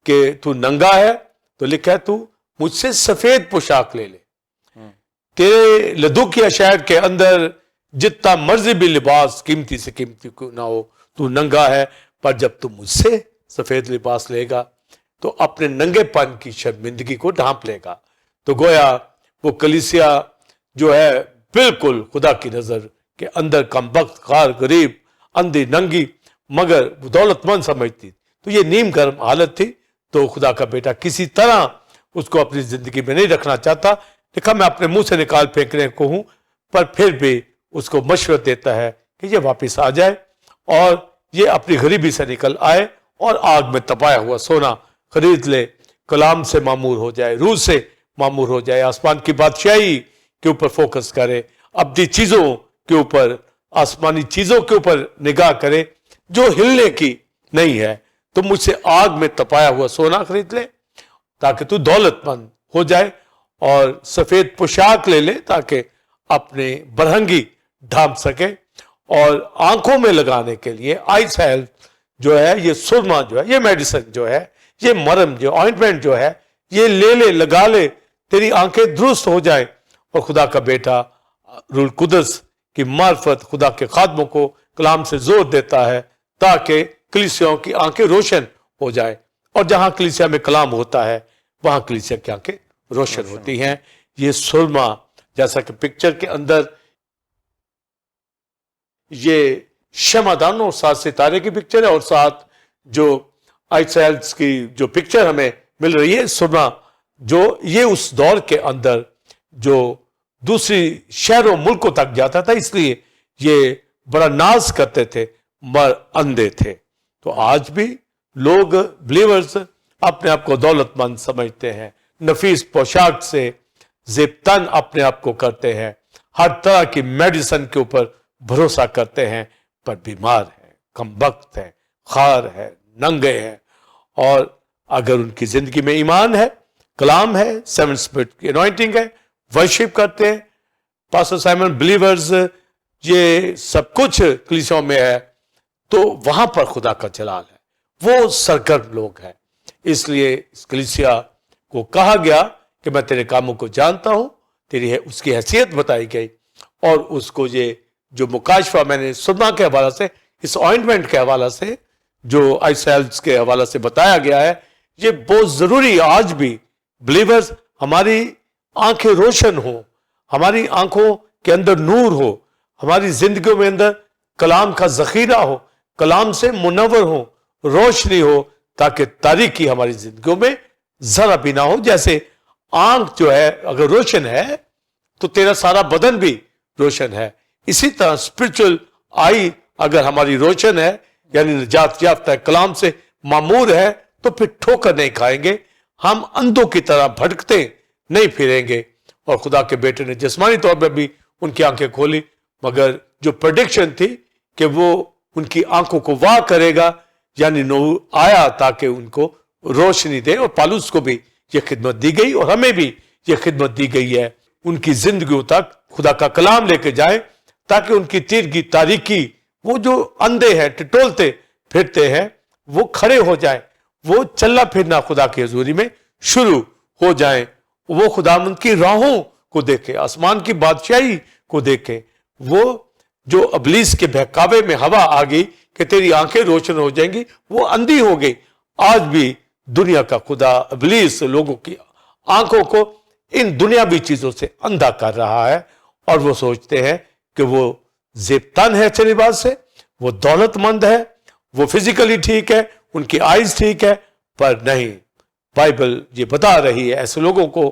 کہ تو ننگا ہے, تو لکھا ہے تو مجھ سے سفید پوشاک لے لے. تیرے لدوکیہ شہر کے اندر جتنا مرضی بھی لباس قیمتی سے قیمتی نہ ہو, تو ننگا ہے, پر جب تو مجھ سے سفید لباس لے گا تو اپنے ننگے پن کی شرمندگی کو ڈھانپ لے گا. تو گویا وہ کلیسیا جو ہے بالکل خدا کی نظر کے اندر کم بخت, خار, غریب, اندھی, ننگی, مگر وہ دولت مند سمجھتی. تو یہ نیم گرم حالت تھی. تو خدا کا بیٹا کسی طرح اس کو اپنی زندگی میں نہیں رکھنا چاہتا. دیکھا میں اپنے منہ سے نکال پھینکنے کو ہوں, پر پھر بھی اس کو مشورہ دیتا ہے کہ یہ واپس آ جائے اور یہ اپنی غریبی سے نکل آئے اور آگ میں تپایا ہوا سونا خرید لے, کلام سے معمور ہو جائے, روح سے معمور ہو جائے, آسمان کی بادشاہی کے اوپر فوکس کرے, ابدی چیزوں کے اوپر, آسمانی چیزوں کے اوپر نگاہ کرے جو ہلنے کی نہیں ہے. تو مجھ سے آگ میں تپایا ہوا سونا خرید لے تاکہ تو دولت مند ہو جائے, اور سفید پوشاک لے لے تاکہ اپنے برہنگی ڈھانپ سکے. اور آنکھوں میں لگانے کے لیے آئس ہیلتھ جو ہے, یہ سرما جو ہے, یہ میڈیسن جو ہے, یہ مرم جو آئنٹمنٹ جو ہے, یہ لے لے, لگا لے, تیری آنکھیں درست ہو جائیں. اور خدا کا بیٹا روح القدس کی معرفت خدا کے خادموں کو کلام سے زور دیتا ہے تاکہ کلیسیاؤں کی آنکھیں روشن ہو جائے. اور جہاں کلیسیا میں کلام ہوتا ہے وہاں کلیسیا کی آنکھیں روشن ہوتی ہیں. یہ سرما, جیسا کہ پکچر کے اندر یہ شمعدان اور 7 ستارے کی پکچر ہے, اور ساتھ جو آئسائلز کی جو پکچر ہمیں مل رہی ہے, سرما جو یہ اس دور کے اندر جو دوسری شہروں ملکوں تک جاتا تھا, اس لیے یہ بڑا ناز کرتے تھے, مر اندھے تھے. تو آج بھی لوگ بلیورز اپنے آپ کو دولت مند سمجھتے ہیں, نفیس پوشاک سے زیب تن اپنے آپ کو کرتے ہیں, ہر طرح کی میڈیسن کے اوپر بھروسہ کرتے ہیں, پر بیمار ہیں, کم بخت ہیں, خار ہے, ننگے ہیں. اور اگر ان کی زندگی میں ایمان ہے, کلام ہے, 7 اسپرٹ کی انوائنٹنگ ہے, ورشپ کرتے ہیں, پاسٹر سائمن, بلیورز, یہ سب کچھ کلیسیوں میں ہے, تو وہاں پر خدا کا جلال ہے, وہ سرگرم لوگ ہیں. اس لیے اس کلیسیا کو کہا گیا کہ میں تیرے کاموں کو جانتا ہوں, تیری ہے اس کی حیثیت بتائی گئی. اور اس کو یہ جو مکاشفہ میں نے سرما کے حوالہ سے, اس آئنٹمنٹ کے حوالہ سے, جو آئسائلز کے حوالہ سے بتایا گیا ہے, یہ بہت ضروری. آج بھی بلیورز, ہماری آنکھیں روشن ہوں, ہماری آنکھوں کے اندر نور ہو, ہماری زندگیوں میں اندر کلام کا ذخیرہ ہو, کلام سے منور ہو, روشنی ہو, تاکہ تاریکی ہماری زندگیوں میں ذرا بھی نہ ہو. جیسے آنکھ جو ہے اگر روشن ہے تو تیرا سارا بدن بھی روشن ہے, اسی طرح اسپرچل آئی اگر ہماری روشن ہے, یعنی نجات یافتہ ہے, کلام سے معمور ہے, تو پھر ٹھوکر نہیں کھائیں گے, ہم اندھوں کی طرح بھٹکتے نہیں پھریں گے. اور خدا کے بیٹے نے جسمانی طور پر بھی ان کی آنکھیں کھولی, مگر جو پریڈکشن تھی کہ وہ ان کی آنکھوں کو واہ کرے گا, یعنی نور آیا تاکہ ان کو روشنی دے. اور پالوس کو بھی یہ خدمت دی گئی, اور ہمیں بھی یہ خدمت دی گئی ہے ان کی زندگیوں تک خدا کا کلام لے کے جائیں تاکہ ان کی تیرگی تاریکی وہ جو اندھے ہیں ٹٹولتے پھرتے ہیں وہ کھڑے ہو جائیں, وہ چلنا پھرنا خدا کی حضوری میں شروع ہو جائیں, وہ خداوند کی راہوں کو دیکھیں, آسمان کی بادشاہی کو دیکھیں. وہ جو ابلیس کے بہکاوے میں ہوا آ گئی کہ تیری آنکھیں روشن ہو جائیں گی, وہ اندھی ہو گئی. آج بھی دنیا کا خدا ابلیس لوگوں کی آنکھوں کو ان دنیاوی چیزوں سے اندھا کر رہا ہے, اور وہ سوچتے ہیں کہ وہ زیب تن ہے اچھے لباس سے, وہ دولت مند ہے, وہ فزیکلی ٹھیک ہے, ان کی آئیز ٹھیک ہے, پر نہیں. بائبل یہ بتا رہی ہے ایسے لوگوں کو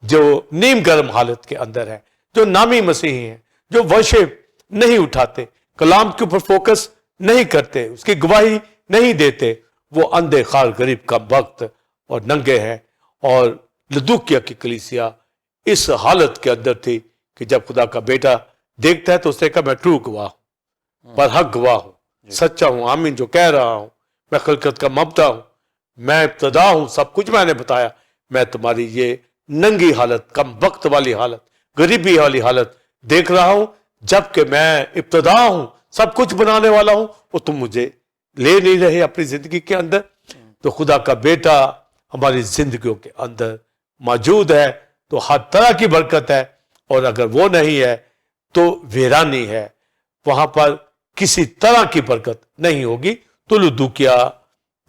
جو نیم گرم حالت کے اندر ہے, جو نامی مسیحی ہیں, جو ورشپ نہیں اٹھاتے, کلام کے اوپر فوکس نہیں کرتے, اس کی گواہی نہیں دیتے, وہ اندھے خار غریب کا وقت اور ننگے ہیں. اور لدوکیا کی کلیسیا اس حالت کے اندر تھی کہ جب خدا کا بیٹا دیکھتا ہے تو اس نے کہا میں ٹرو گواہ ہوں, پر حق گواہ ہوں, سچا ہوں, آمین جو کہہ رہا ہوں, میں خلقت کا مبدا ہوں, میں ابتدا ہوں, سب کچھ میں نے بتایا, میں تمہاری یہ ننگی حالت, کم وقت والی حالت, غریبی والی حالت دیکھ رہا ہوں, جبکہ میں ابتدا ہوں, سب کچھ بنانے والا ہوں, وہ تم مجھے لے نہیں رہے اپنی زندگی کے اندر. تو خدا کا بیٹا ہماری زندگیوں کے اندر موجود ہے تو ہر طرح کی برکت ہے, اور اگر وہ نہیں ہے تو ویرانی ہے, وہاں پر کسی طرح کی برکت نہیں ہوگی. تو لدوکیا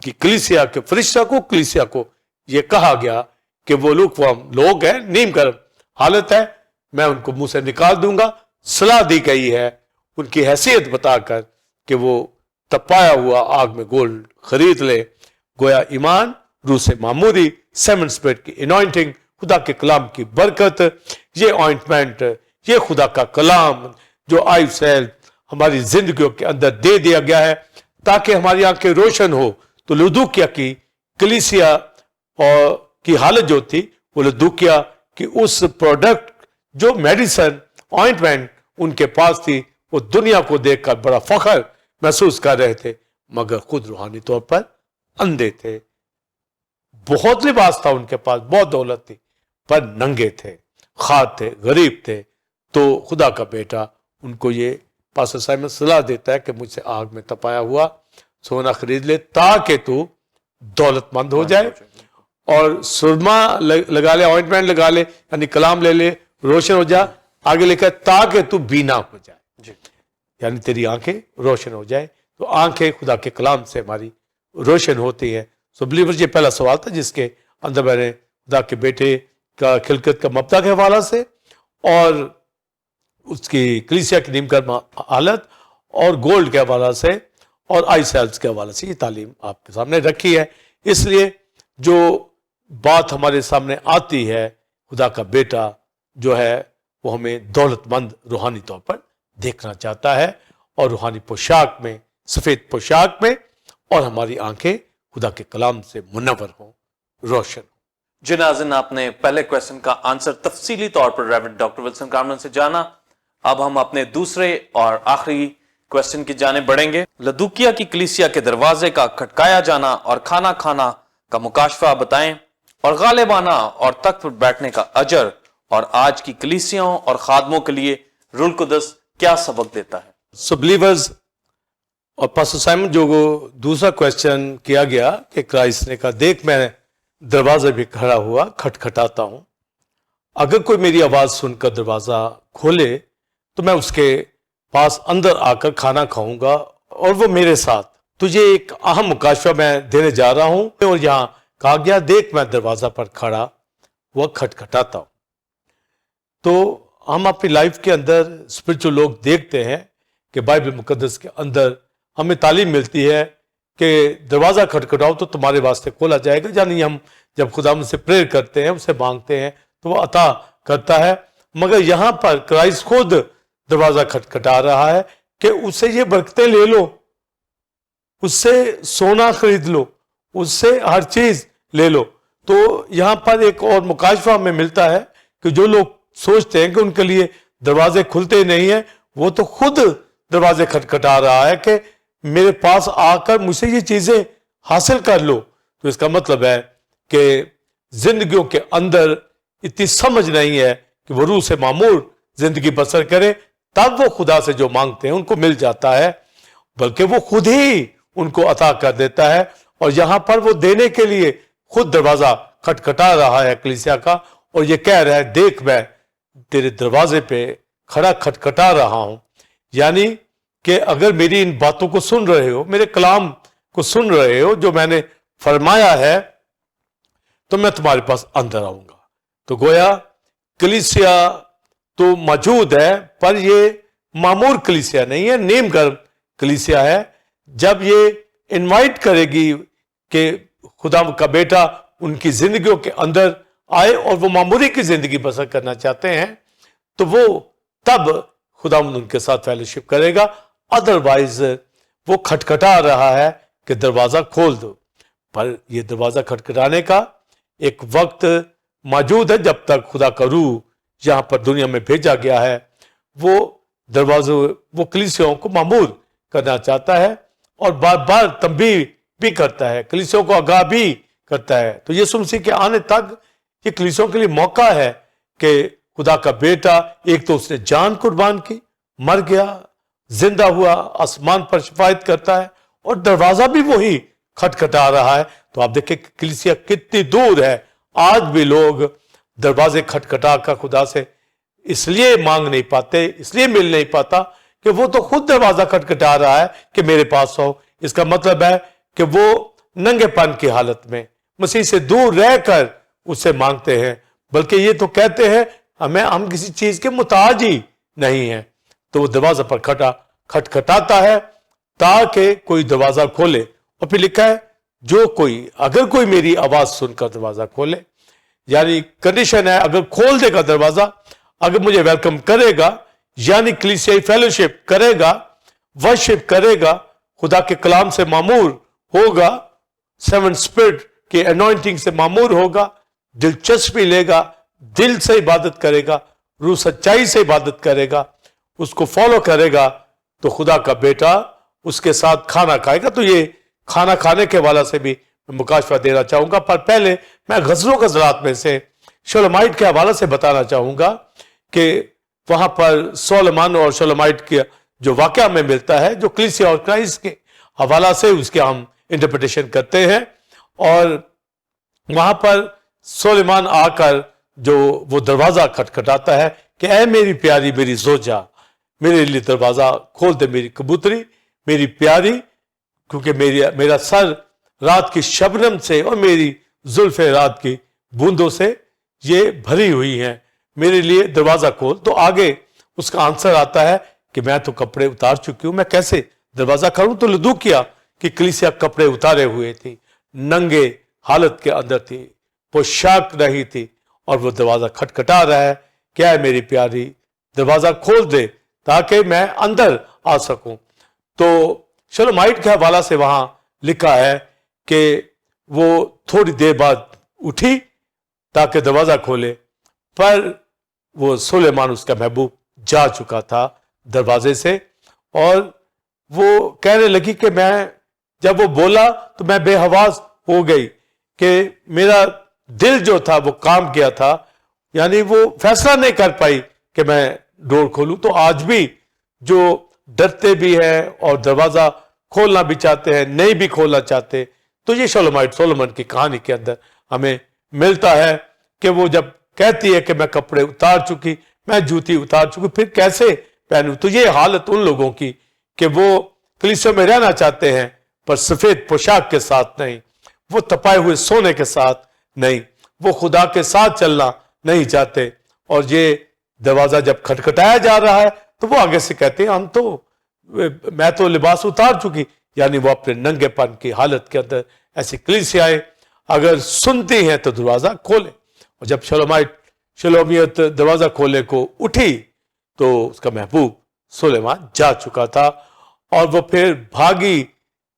کی کلیسیا کے فرشتہ کو, کلیسیا کو یہ کہا گیا کہ وہ لوگ ہیں, نیم گرم حالت ہے, میں ان کو منہ سے نکال دوں گا. صلاح دی گئی ہے ان کی حیثیت بتا کر کہ وہ تپایا ہوا آگ میں گولڈ خرید لے. گویا ایمان, روح سے معموری, سیون اسپرٹ کی انوائنٹنگ, خدا کے کلام کی برکت, یہ آئنٹمنٹ, یہ خدا کا کلام جو آئی سیل ہماری زندگیوں کے اندر دے دیا گیا ہے تاکہ ہماری آنکھیں روشن ہو. تو لدوکیا کی کلیسیا اور کی حالت جو تھی, وہ لدوکیا کی اس پروڈکٹ جو میڈیسن آئنٹمنٹ ان کے پاس تھی, وہ دنیا کو دیکھ کر بڑا فخر محسوس کر رہے تھے, مگر خود روحانی طور پر اندھے تھے. بہت لباس تھا ان کے پاس, بہت دولت تھی, پر ننگے تھے, خار تھے, غریب تھے. تو خدا کا بیٹا ان کو یہ پاسٹر سائمن صلاح دیتا ہے کہ مجھ سے آگ میں تپایا ہوا سونا خرید لے تاکہ تو دولت مند ہو جائے, اور سرما لگا لے, آئنٹمنٹ لگا لے, یعنی کلام لے لے, روشن ہو جا. آگے لکھا تاکہ تو بینا ہو جائے, یعنی تیری آنکھیں روشن ہو جائے. تو آنکھیں خدا کے کلام سے ہماری روشن ہوتی ہیں. سو بلیورز, یہ پہلا سوال تھا جس کے اندر میں نے خدا کے بیٹے کا خلقت کا مبدا کے حوالہ سے اور اس کی کلیسیا کی نیم گرم حالت اور گولڈ کے حوالہ سے اور آئی سیلز کے حوالے سے یہ تعلیم آپ کے سامنے رکھی ہے. اس لیے جو بات ہمارے سامنے آتی ہے, خدا کا بیٹا جو ہے وہ ہمیں دولت مند روحانی طور پر دیکھنا چاہتا ہے, اور روحانی پوشاک میں, سفید پوشاک میں, اور ہماری آنکھیں خدا کے کلام سے منور ہوں, روشن ہوں. جی ناظرین, آپ نے پہلے کویسچن کا آنسر تفصیلی طور پر ریورنڈ ڈاکٹر ولسن کارمن سے جانا. اب ہم اپنے دوسرے اور آخری کویسچن کی جانب بڑھیں گے. لدوکیا کی کلیسیا کے دروازے کا کھٹکایا جانا اور کھانا کھانا کا مکاشفہ بتائیں, اور غالبانہ اور تخت پر بیٹھنے کا اجر, اور آج کی کلیسیاؤں اور خادموں کے لیے روح القدس کیا سبق دیتا ہے. سو بلیورز, اور پاسٹر سائمن جو دوسرا کویسچن کیا گیا کہ کرائسٹ نے کہا دیکھ میں دروازے بھی کھڑا ہوا کھٹکھٹاتا ہوں, اگر کوئی میری آواز سن کر دروازہ کھولے تو میں اس کے پاس اندر آ کر کھانا کھاؤں گا اور وہ میرے ساتھ. تجھے ایک اہم مکاشفہ میں دینے جا رہا ہوں, اور یہاں کہا گیا دیکھ میں دروازہ پر کھڑا ہوا کھٹکھٹاتا ہوں. تو ہم اپنی لائف کے اندر اسپرچل لوگ دیکھتے ہیں کہ بائبل مقدس کے اندر ہمیں تعلیم ملتی ہے کہ دروازہ کھٹکھٹاؤ تو تمہارے واسطے کھولا جائے گا. یعنی ہم جب خدا ہم سے پریئر کرتے ہیں, اسے مانگتے ہیں تو وہ عطا کرتا ہے. مگر یہاں پر کرائسٹ خود دروازہ کھٹکھٹا رہا ہے کہ اس سے یہ برکتیں لے لو, اس سے سونا خرید لو, اس سے ہر چیز لے لو. تو یہاں پر ایک اور مکاشفہ ہمیں ملتا ہے کہ جو لوگ سوچتے ہیں کہ ان کے لیے دروازے کھلتے نہیں ہیں, وہ تو خود دروازے کھٹکھٹا رہا ہے کہ میرے پاس آ کر مجھ سے یہ چیزیں حاصل کر لو. تو اس کا مطلب ہے کہ زندگیوں کے اندر اتنی سمجھ نہیں ہے کہ وہ روح سے معمور زندگی بسر کرے, تب وہ خدا سے جو مانگتے ہیں ان کو مل جاتا ہے, بلکہ وہ خود ہی ان کو عطا کر دیتا ہے. اور یہاں پر وہ دینے کے لیے خود دروازہ کھٹکھٹا رہا ہے کلیسیا کا, اور یہ کہہ رہا ہے دیکھ میں تیرے دروازے پہ کھڑا کھٹکھٹا رہا ہوں. یعنی کہ اگر میری ان باتوں کو سن رہے ہو, میرے کلام کو سن رہے ہو جو میں نے فرمایا ہے, تو میں تمہارے پاس اندر آؤں گا. تو گویا کلیسیا تو موجود ہے, پر یہ معمور کلیسیا نہیں ہے, نیم گرم کلیسیا ہے. جب یہ انوائٹ کرے گی کہ خدا کا بیٹا ان کی زندگیوں کے اندر آئے اور وہ معموری کی زندگی بسر کرنا چاہتے ہیں, تو وہ تب خدا ان کے ساتھ فیلوشپ کرے گا. ادروائز وہ کھٹکھٹا رہا ہے کہ دروازہ کھول دو. پر یہ دروازہ کھٹکھٹانے کا ایک وقت موجود ہے جب تک خدا کا روح یہاں پر دنیا میں بھیجا گیا ہے. وہ دروازوں وہ کلیسیوں کو معمور کرنا چاہتا ہے اور بار بار تنبیہ بھی کرتا ہے, کلیسیوں کو آگاہ بھی کرتا ہے. تو یسوع مسیح کے آنے تک یہ کلیسیوں کے لیے موقع ہے کہ خدا کا بیٹا ایک تو اس نے جان قربان کی, مر گیا, زندہ ہوا, آسمان پر شفاعت کرتا ہے, اور دروازہ بھی وہی کھٹکھٹا رہا ہے. تو آپ دیکھیں کہ کلیسیا کتنی دور ہے. آج بھی لوگ دروازے کھٹکھٹا کر خدا سے اس لیے مانگ نہیں پاتے, اس لیے مل نہیں پاتا کہ وہ تو خود دروازہ کھٹکھٹا رہا ہے کہ میرے پاس آؤ. اس کا مطلب ہے کہ وہ ننگے پن کی حالت میں مسیح سے دور رہ کر اس سے مانگتے ہیں, بلکہ یہ تو کہتے ہیں ہم کسی چیز کے محتاج ہی نہیں ہیں. تو وہ دروازہ پر کھٹکھٹاتا ہے تاکہ کوئی دروازہ کھولے. اور پھر لکھا ہے جو کوئی اگر کوئی میری آواز سن کر دروازہ کھولے, یعنی کنڈیشن ہے اگر کھول دے گا دروازہ, اگر مجھے ویلکم کرے گا, یعنی کلیسیائی فیلوشپ کرے گا, ورشپ کرے گا, خدا کے کلام سے معمور ہوگا, سیون اسپرٹ کے انوائنٹنگ سے معمور ہوگا, دلچسپی لے گا, دل سے عبادت کرے گا, روح سچائی سے عبادت کرے گا, اس کو فالو کرے گا, تو خدا کا بیٹا اس کے ساتھ کھانا کھائے گا. تو یہ کھانا کھانے کے حوالے سے بھی میں مکاشفہ دینا چاہوں گا, پر پہلے میں غزلوں غزلات میں سے شولمائٹ کے حوالے سے بتانا چاہوں گا کہ وہاں پر سولمان اور شولمائٹ کے جو واقعہ میں ملتا ہے, جو کلیسیا اور کرائسٹ کے حوالہ سے اس کے ہم انٹرپریٹیشن کرتے ہیں. اور وہاں پر سولمان آ کر جو وہ دروازہ کھٹکھٹاتا ہے کہ اے میری پیاری میری زوجہ, میرے لیے دروازہ کھول دے میری کبوتری, میری پیاری, کیونکہ میرا سر رات کی شبنم سے اور میری زلف رات کی بوندوں سے یہ بھری ہوئی ہیں, میرے لیے دروازہ کھول. تو آگے اس کا آنسر آتا ہے کہ میں تو کپڑے اتار چکی ہوں, میں کیسے دروازہ کھولوں. تو لدوکیا کہ کلیسیا کپڑے اتارے ہوئے تھی, ننگے حالت کے اندر تھی, پوشاک رہی تھی, اور وہ دروازہ کھٹکھٹا رہا ہے کیا ہے میری پیاری دروازہ کھول دے تاکہ میں اندر آ سکوں. تو شولمائٹ کے حوالہ سے وہاں لکھا ہے کہ وہ تھوڑی دیر بعد اٹھی تاکہ دروازہ کھولے, پر وہ سلیمان اس کا محبوب جا چکا تھا دروازے سے, اور وہ کہنے لگی کہ میں جب وہ بولا تو میں بے حواس ہو گئی کہ میرا دل جو تھا وہ کام کیا تھا, یعنی وہ فیصلہ نہیں کر پائی کہ میں ڈور کھولوں. تو آج بھی جو ڈرتے بھی ہیں اور دروازہ کھولنا بھی چاہتے ہیں, نہیں بھی کھولنا چاہتے, تو یہ شولمائٹ سولومن کی کہانی کے اندر ہمیں ملتا ہے کہ وہ جب کہتی ہے کہ میں کپڑے اتار چکی, میں جوتی اتار چکی, پھر کیسے پہنوں. تو یہ حالت ان لوگوں کی کہ وہ کلیسیوں میں رہنا چاہتے ہیں پر سفید پوشاک کے ساتھ نہیں, وہ تپائے ہوئے سونے کے ساتھ نہیں, وہ خدا کے ساتھ چلنا نہیں چاہتے. اور یہ دروازہ جب کھٹکھٹایا جا رہا ہے تو وہ آگے سے کہتے ہیں میں تو لباس اتار چکی, یعنی وہ اپنے ننگے پن کی حالت کے اندر ایسی کلیسیائیں اگر سنتی ہیں تو دروازہ کھولے. اور جب شلومیت دروازہ کھولے کو اٹھی تو اس کا محبوب سلیمان جا چکا تھا, اور وہ پھر بھاگی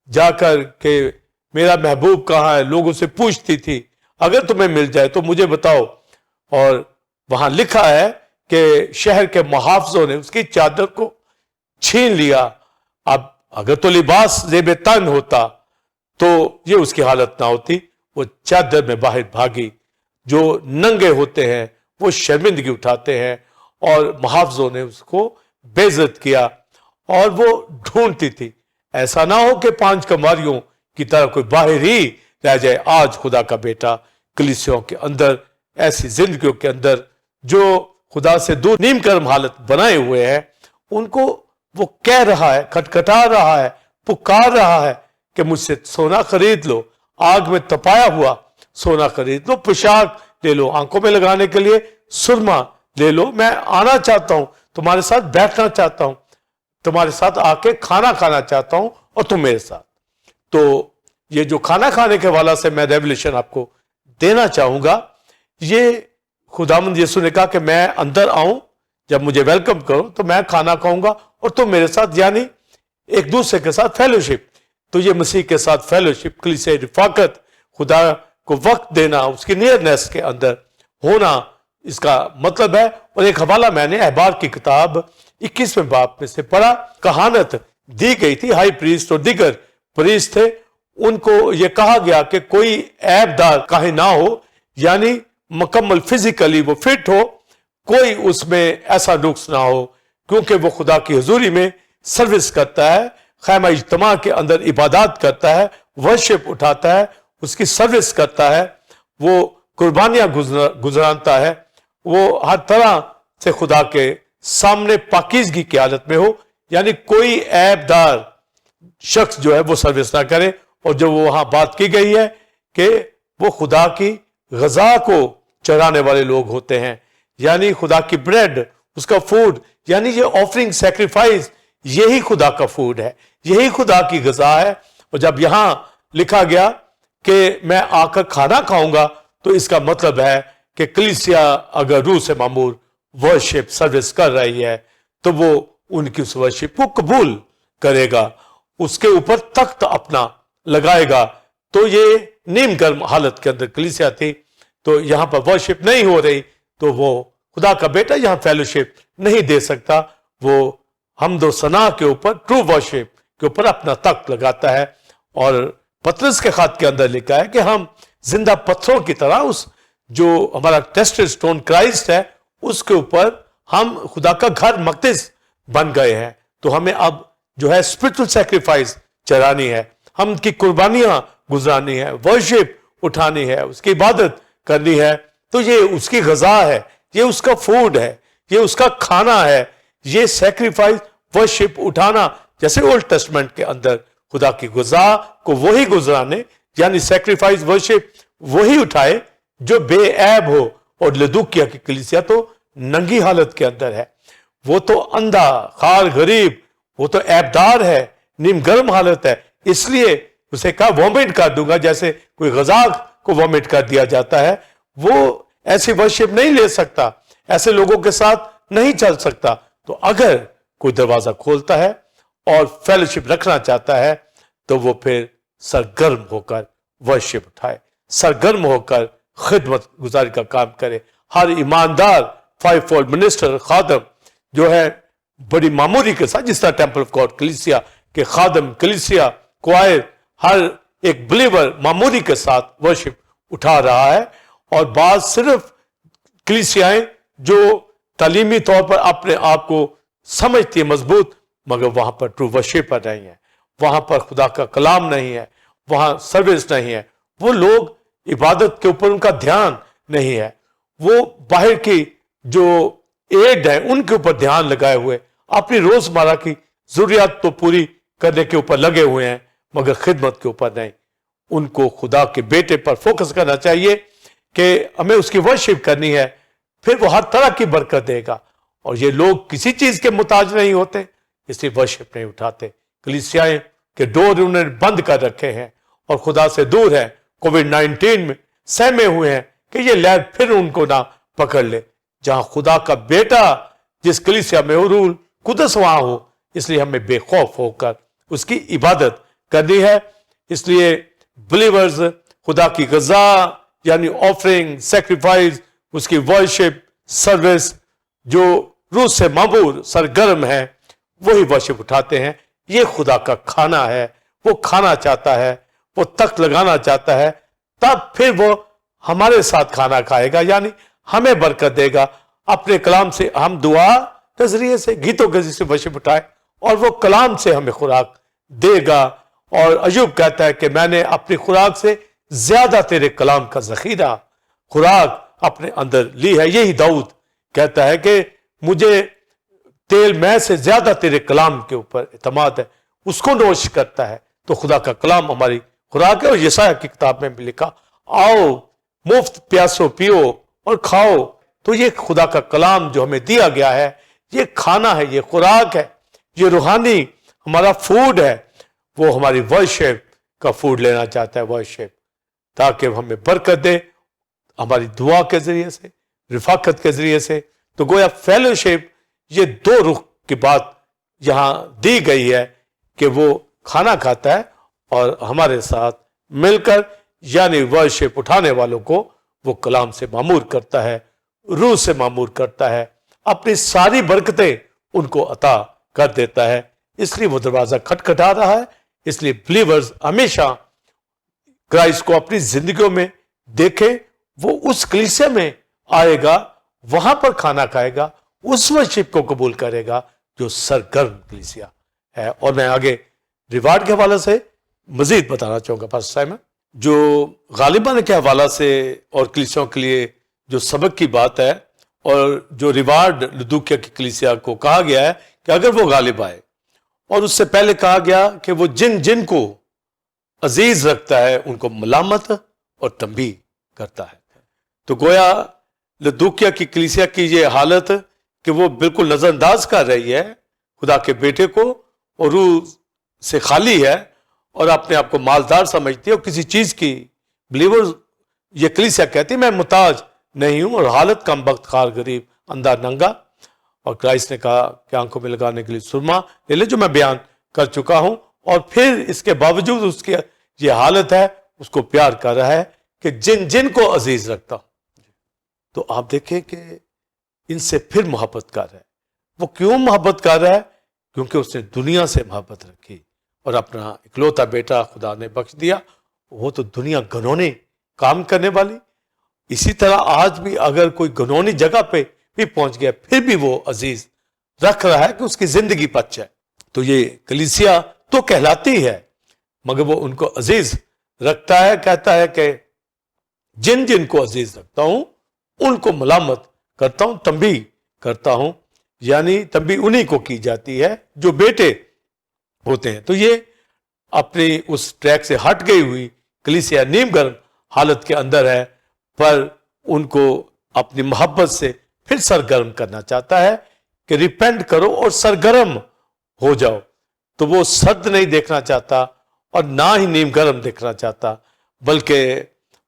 جا کر کہ میرا محبوب کہاں ہے, لوگوں سے پوچھتی تھی اگر تمہیں مل جائے تو مجھے بتاؤ. اور وہاں لکھا ہے کہ شہر کے محافظوں نے اس کی چادر کو چھین لیا. اب اگر تو لباس زیب تن ہوتا تو یہ اس کی حالت نہ ہوتی, وہ چادر میں باہر بھاگی. جو ننگے ہوتے ہیں وہ شرمندگی اٹھاتے ہیں اور محافظوں نے اس کو بے عزت کیا اور وہ ڈھونڈتی تھی ایسا نہ ہو کہ 5 کماریوں کی طرح کوئی باہر ہی رہ جائے. آج خدا کا بیٹا کلیسیوں کے اندر ایسی زندگیوں کے اندر جو خدا سے دور نیم کرم حالت بنائے ہوئے ہیں ان کو وہ کہہ رہا ہے, کھٹکھٹا رہا ہے, پکار رہا ہے کہ مجھ سے سونا خرید لو, آگ میں تپایا ہوا سونا خرید لو, پوشاک لے لو, آنکھوں میں لگانے کے لیے سرما لے لو, میں آنا چاہتا ہوں, تمہارے ساتھ بیٹھنا چاہتا ہوں, تمہارے ساتھ آ کے کھانا کھانا چاہتا ہوں اور تم میرے ساتھ. تو یہ جو کھانا کھانے کے والا سے میں ریولیشن آپ کو دینا چاہوں گا, یہ خداوند یسوع نے کہا کہ میں اندر آؤں, جب مجھے ویلکم کرو تو میں کھانا کھاؤں گا اور تم میرے ساتھ, یعنی ایک دوسرے کے ساتھ فیلوشپ. تو یہ مسیح کے ساتھ فیلوشپ, کلیسیائی رفاقت, خدا کو وقت دینا, اس کی نیئرنیس کے اندر ہونا, اس کا مطلب ہے. اور ایک حوالہ میں نے احبار کی کتاب 21ویں باب میں سے پڑھا, کہانت دی گئی تھی, ہائی پریسٹ اور دیگر پریسٹ تھے, ان کو یہ کہا گیا کہ کوئی عیب دار کاہن نہ ہو, یعنی مکمل فزیکلی وہ فٹ ہو, کوئی اس میں ایسا نقص نہ ہو, کیونکہ وہ خدا کی حضوری میں سروس کرتا ہے, خیمہ اجتماع کے اندر عبادات کرتا ہے, ورشپ اٹھاتا ہے, اس کی سروس کرتا ہے, وہ قربانیاں گزرانتا ہے, وہ ہر طرح سے خدا کے سامنے پاکیزگی کی حالت میں ہو, یعنی کوئی عیب دار شخص جو ہے وہ سروس نہ کرے. اور جو وہاں بات کی گئی ہے کہ وہ خدا کی غذا کو چرانے والے لوگ ہوتے ہیں, یعنی خدا کی بریڈ, اس کا فوڈ, یعنی یہ آفرنگ سیکریفائس, یہی خدا کا فوڈ ہے, یہی خدا کی غذا ہے. اور جب یہاں لکھا گیا کہ میں آ کر کھانا کھاؤں گا, تو اس کا مطلب ہے کہ کلیسیا اگر روح سے معمور ورشپ سروس کر رہی ہے تو وہ ان کی اس ورشپ کو قبول کرے گا, اس کے اوپر تخت اپنا لگائے گا. تو یہ نیم گرم حالت کے اندر کلیسیا تھی, تو یہاں پر ورشپ نہیں ہو رہی, تو وہ خدا کا بیٹا یہاں فیلوشپ نہیں دے سکتا, وہ حمد و ثنا کے اوپر, ٹرو ورشپ کے اوپر اپنا تخت لگاتا ہے. اور پطرس کے خط کے اندر لکھا ہے کہ ہم زندہ پتھروں کی طرح اس جو ہمارا ٹیسٹڈ سٹون کرائسٹ ہے اس کے اوپر ہم خدا کا گھر مقدس بن گئے ہیں. تو ہمیں اب جو ہے اسپرچل سیکریفائس چرانی ہے, ہم کی قربانیاں گزرانی ہے, ورشپ اٹھانی ہے, اس کی عبادت کرنی ہے. تو یہ اس کی غذا ہے, یہ اس کا فوڈ ہے, یہ اس کا کھانا ہے, یہ سیکریفائس ورشپ اٹھانا. جیسے اولڈ ٹیسٹمنٹ کے اندر خدا کی غذا کو وہی گزرانے, یعنی سیکریفائس ورشپ وہی اٹھائے جو بے عیب ہو. اور لدوکیا کی کلیسیا تو ننگی حالت کے اندر ہے, وہ تو اندھا, خار, غریب, وہ تو عیب دار ہے, نیم گرم حالت ہے. اس لیے اسے کہا وومٹ کر دوں گا, جیسے کوئی غذا کو وومٹ کر دیا جاتا ہے. وہ ایسی ورشپ نہیں لے سکتا, ایسے لوگوں کے ساتھ نہیں چل سکتا. تو اگر کوئی دروازہ کھولتا ہے اور فیلوشپ رکھنا چاہتا ہے تو وہ پھر سرگرم ہو کر ورشپ اٹھائے, سرگرم ہو کر خدمت گزاری کا کام کرے. ہر ایماندار 5 فولڈ منسٹر, خادم جو ہے بڑی معمولی کے ساتھ, جس طرح ٹیمپل آف گاڈ کلیسیا کے خادم, کلیسیا کوائر, ہر ایک بلیور معمولی کے ساتھ ورشپ اٹھا رہا ہے. اور بعض صرف کلیسیائیں جو تعلیمی طور پر اپنے آپ کو سمجھتی ہیں مضبوط, مگر وہاں پر ٹرو ورشپر نہیں ہے, وہاں پر خدا کا کلام نہیں ہے, وہاں سروس نہیں ہے. وہ لوگ عبادت کے اوپر ان کا دھیان نہیں ہے, وہ باہر کی جو ایڈ ہے ان کے اوپر دھیان لگائے ہوئے, اپنی روزمرہ کی ضروریات تو پوری کرنے کے اوپر لگے ہوئے ہیں, مگر خدمت کے اوپر نہیں. ان کو خدا کے بیٹے پر فوکس کرنا چاہیے کہ ہمیں اس کی ورشپ کرنی ہے, پھر وہ ہر طرح کی برکت دے گا. اور یہ لوگ کسی چیز کے محتاج نہیں ہوتے, اس لیے ورشپ نہیں اٹھاتے. کلیسیائیں کے ڈور انہوں نے بند کر رکھے ہیں اور خدا سے دور ہے, کووڈ-19 میں سہمے ہوئے ہیں کہ یہ لہر پھر ان کو نہ پکڑ لے. جہاں خدا کا بیٹا جس کلیسیا میں ہو, روح قدس وہاں ہو, اس لیے ہمیں بے خوف ہو کر اس کی عبادت کرنی ہے. اس لیے بلیورز خدا کی غذا یعنی آفرنگ, سیکریفائس, اس کی ورشپ, سروس, جو روح سے معمور سرگرم ہے وہی ورشپ اٹھاتے ہیں. یہ خدا کا کھانا ہے, وہ کھانا چاہتا ہے, وہ تخت لگانا چاہتا ہے, تب پھر وہ ہمارے ساتھ کھانا کھائے گا, یعنی ہمیں برکت دے گا. اپنے کلام سے ہم دعا کے ذریعے سے, گیتوں کے ذریعے سے ورشپ اٹھائے, اور وہ کلام سے ہمیں خوراک دے گا. اور ایوب کہتا ہے کہ میں نے اپنی خوراک سے زیادہ تیرے کلام کا ذخیرہ خوراک اپنے اندر لی ہے. یہی داؤد کہتا ہے کہ مجھے تیل میں سے زیادہ تیرے کلام کے اوپر اعتماد ہے, اس کو نوش کرتا ہے. تو خدا کا کلام ہماری خوراک ہے. اور یسایہ کی کتاب میں بھی لکھا, آؤ مفت پیاسو پیو اور کھاؤ. تو یہ خدا کا کلام جو ہمیں دیا گیا ہے, یہ کھانا ہے, یہ خوراک ہے, یہ روحانی ہمارا فوڈ ہے. وہ ہماری ورشپ کا فوڈ لینا چاہتا ہے, ورشپ, تاکہ ہمیں برکت دے ہماری دعا کے ذریعے سے, رفاقت کے ذریعے سے. تو گویا فیلوشپ یہ دو رخ کی بات یہاں دی گئی ہے کہ وہ کھانا کھاتا ہے اور ہمارے ساتھ مل کر, یعنی ورشپ اٹھانے والوں کو وہ کلام سے معمور کرتا ہے, روح سے معمور کرتا ہے, اپنی ساری برکتیں ان کو عطا کر دیتا ہے. اس لیے وہ دروازہ کھٹکھٹا رہا ہے. اس لیے بلیورز ہمیشہ کرائسٹ کو اپنی زندگیوں میں دیکھیں. وہ اس کلیسیا میں آئے گا, وہاں پر کھانا کھائے گا, اس ورشپ کو قبول کرے گا جو سرگرم کلیسیا ہے. اور میں آگے ریوارڈ کے حوالے سے مزید بتانا چاہوں گا پاسٹر سائمن, جو غالباً کے حوالہ سے اور کلیسیوں کے لیے جو سبق کی بات ہے, اور جو ریوارڈ لدوکیا کی کلیسیا کو کہا گیا ہے کہ اگر وہ غالب آئے, اور اس سے پہلے کہا گیا کہ وہ جن کو عزیز رکھتا ہے ان کو ملامت اور تنبیہ کرتا ہے. تو گویا لدوکیا کی کلیسیا کی یہ حالت کہ وہ بالکل نظر انداز کر رہی ہے خدا کے بیٹے کو, اور روح سے خالی ہے, اور اپنے آپ کو مالدار سمجھتی ہے, اور کسی چیز کی بلیور یہ کلیسیا کہتی ہے میں محتاج نہیں ہوں, اور حالت کم بخت خار غریب اندھا ننگا. اور کرائسٹ نے کہا کہ آنکھوں میں لگانے کے لیے سرما لے لے جو میں بیان کر چکا ہوں. اور پھر اس کے باوجود اس کی یہ حالت ہے, اس کو پیار کر رہا ہے کہ جن کو عزیز رکھتا ہوں. تو آپ دیکھیں کہ ان سے پھر محبت کر رہا ہے. وہ کیوں محبت کر رہا ہے؟ کیونکہ اس نے دنیا سے محبت رکھی اور اپنا اکلوتا بیٹا خدا نے بخش دیا. وہ تو دنیا گنونے کام کرنے والی. اسی طرح آج بھی اگر کوئی گنونی جگہ پہ بھی پہنچ گیا پھر بھی وہ عزیز رکھ رہا ہے کہ اس کی زندگی بچ جائے. تو یہ کلیسیا تو کہلاتی ہے مگر وہ ان کو عزیز رکھتا ہے. کہتا ہے کہ جن کو عزیز رکھتا ہوں ان کو ملامت کرتا ہوں, تنبیہ کرتا ہوں. یعنی تنبیہ انہی کو کی جاتی ہے جو بیٹے ہوتے ہیں. تو یہ اپنی اس ٹریک سے ہٹ گئی ہوئی کلیسیا نیم گرم حالت کے اندر ہے, پر ان کو اپنی محبت سے پھر سرگرم کرنا چاہتا ہے کہ ریپینٹ کرو اور سرگرم ہو جاؤ. تو وہ سرد نہیں دیکھنا چاہتا اور نہ ہی نیم گرم دیکھنا چاہتا, بلکہ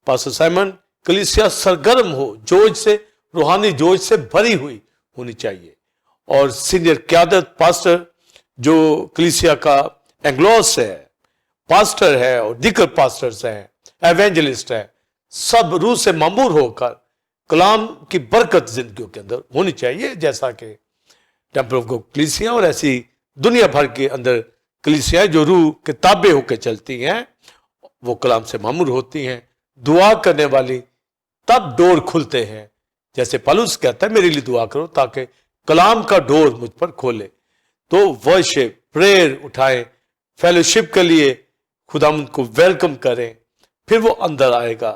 پاسٹر سائمن کلیسیا سرگرم ہو, جوش سے, روحانی جوش سے بھری ہوئی ہونی چاہیے. اور سینئر قیادت پاسٹر جو کلیسیا کا اینگلوس ہے, پاسٹر ہے, اور دیگر پاسٹرز ہیں, ایونجلسٹ ہیں, سب روح سے معمور ہو کر کلام کی برکت زندگیوں کے اندر ہونی چاہیے. جیسا کہ ٹیمپل آف گاڈ کلیسیا اور ایسی دنیا بھر کے اندر کلیسیا جو روح کے تابع ہو کے چلتی ہیں, وہ کلام سے معمور ہوتی ہیں, دعا کرنے والی, تب ڈور کھلتے ہیں. جیسے پالوس کہتا ہے میرے لیے دعا کرو تاکہ کلام کا ڈور مجھ پر کھولے. تو ورشپ پریئر اٹھائیں, فیلوشپ کے لیے خداوند کو ویلکم کریں, پھر وہ اندر آئے گا,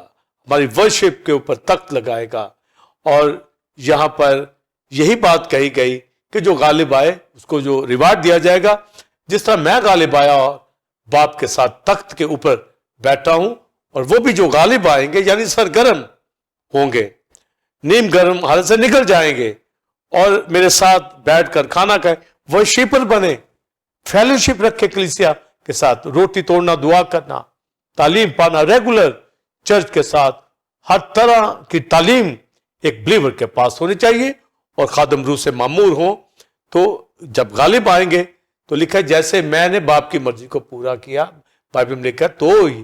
ہماری ورشپ کے اوپر تخت لگائے گا. اور یہاں پر یہی بات کہی گئی کہ جو غالب آئے اس کو جو ریوارڈ دیا جائے گا, جس طرح میں غالب آیا اور باپ کے ساتھ تخت کے اوپر بیٹھا ہوں, اور وہ بھی جو غالب آئیں گے یعنی سرگرم ہوں گے, نیم گرم حالت سے نکل جائیں گے اور میرے ساتھ بیٹھ کر کھانا کھائیں, ورشپر بنے, فیلوشپ رکھے کلیسیا کے ساتھ, روٹی توڑنا, دعا کرنا, تعلیم پانا, ریگولر چرچ کے ساتھ ہر طرح کی تعلیم ایک بلیور کے پاس ہونی چاہیے, اور خادم روح سے معمور ہوں. تو جب غالب آئیں گے تو لکھا ہے جیسے میں نے باپ کی مرضی کو پورا کیا, بائبل میں لکھا تو ہی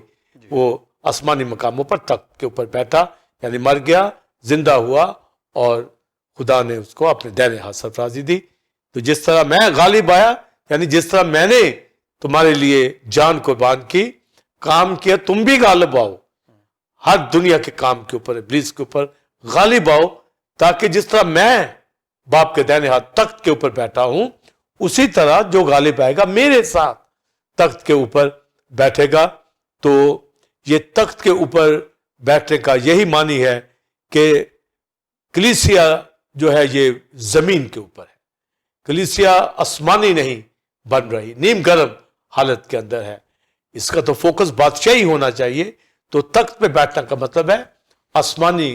وہ آسمانی مقاموں پر تخت کے اوپر بیٹھا, یعنی مر گیا, زندہ ہوا, اور خدا نے اس کو اپنے دائنے ہاتھ سرفرازی دی. تو جس طرح میں غالب آیا, یعنی جس طرح میں نے تمہارے لیے جان قربان کی, کام کیا, تم بھی غالب آؤ. ہر دنیا کے کام کے اوپر, ابلیس کے اوپر غالب آؤ, تاکہ جس طرح میں باپ کے دائیں ہاتھ تخت کے اوپر بیٹھا ہوں اسی طرح جو غالب آئے گا میرے ساتھ تخت کے اوپر بیٹھے گا. تو یہ تخت کے اوپر بیٹھنے کا یہی معنی ہے کہ کلیسیا جو ہے یہ زمین کے اوپر ہے. کلیسیا آسمانی نہیں بن رہی، نیم گرم حالت کے اندر ہے. اس کا تو فوکس بادشاہی ہونا چاہیے. تو تخت پہ بیٹھنے کا مطلب ہے آسمانی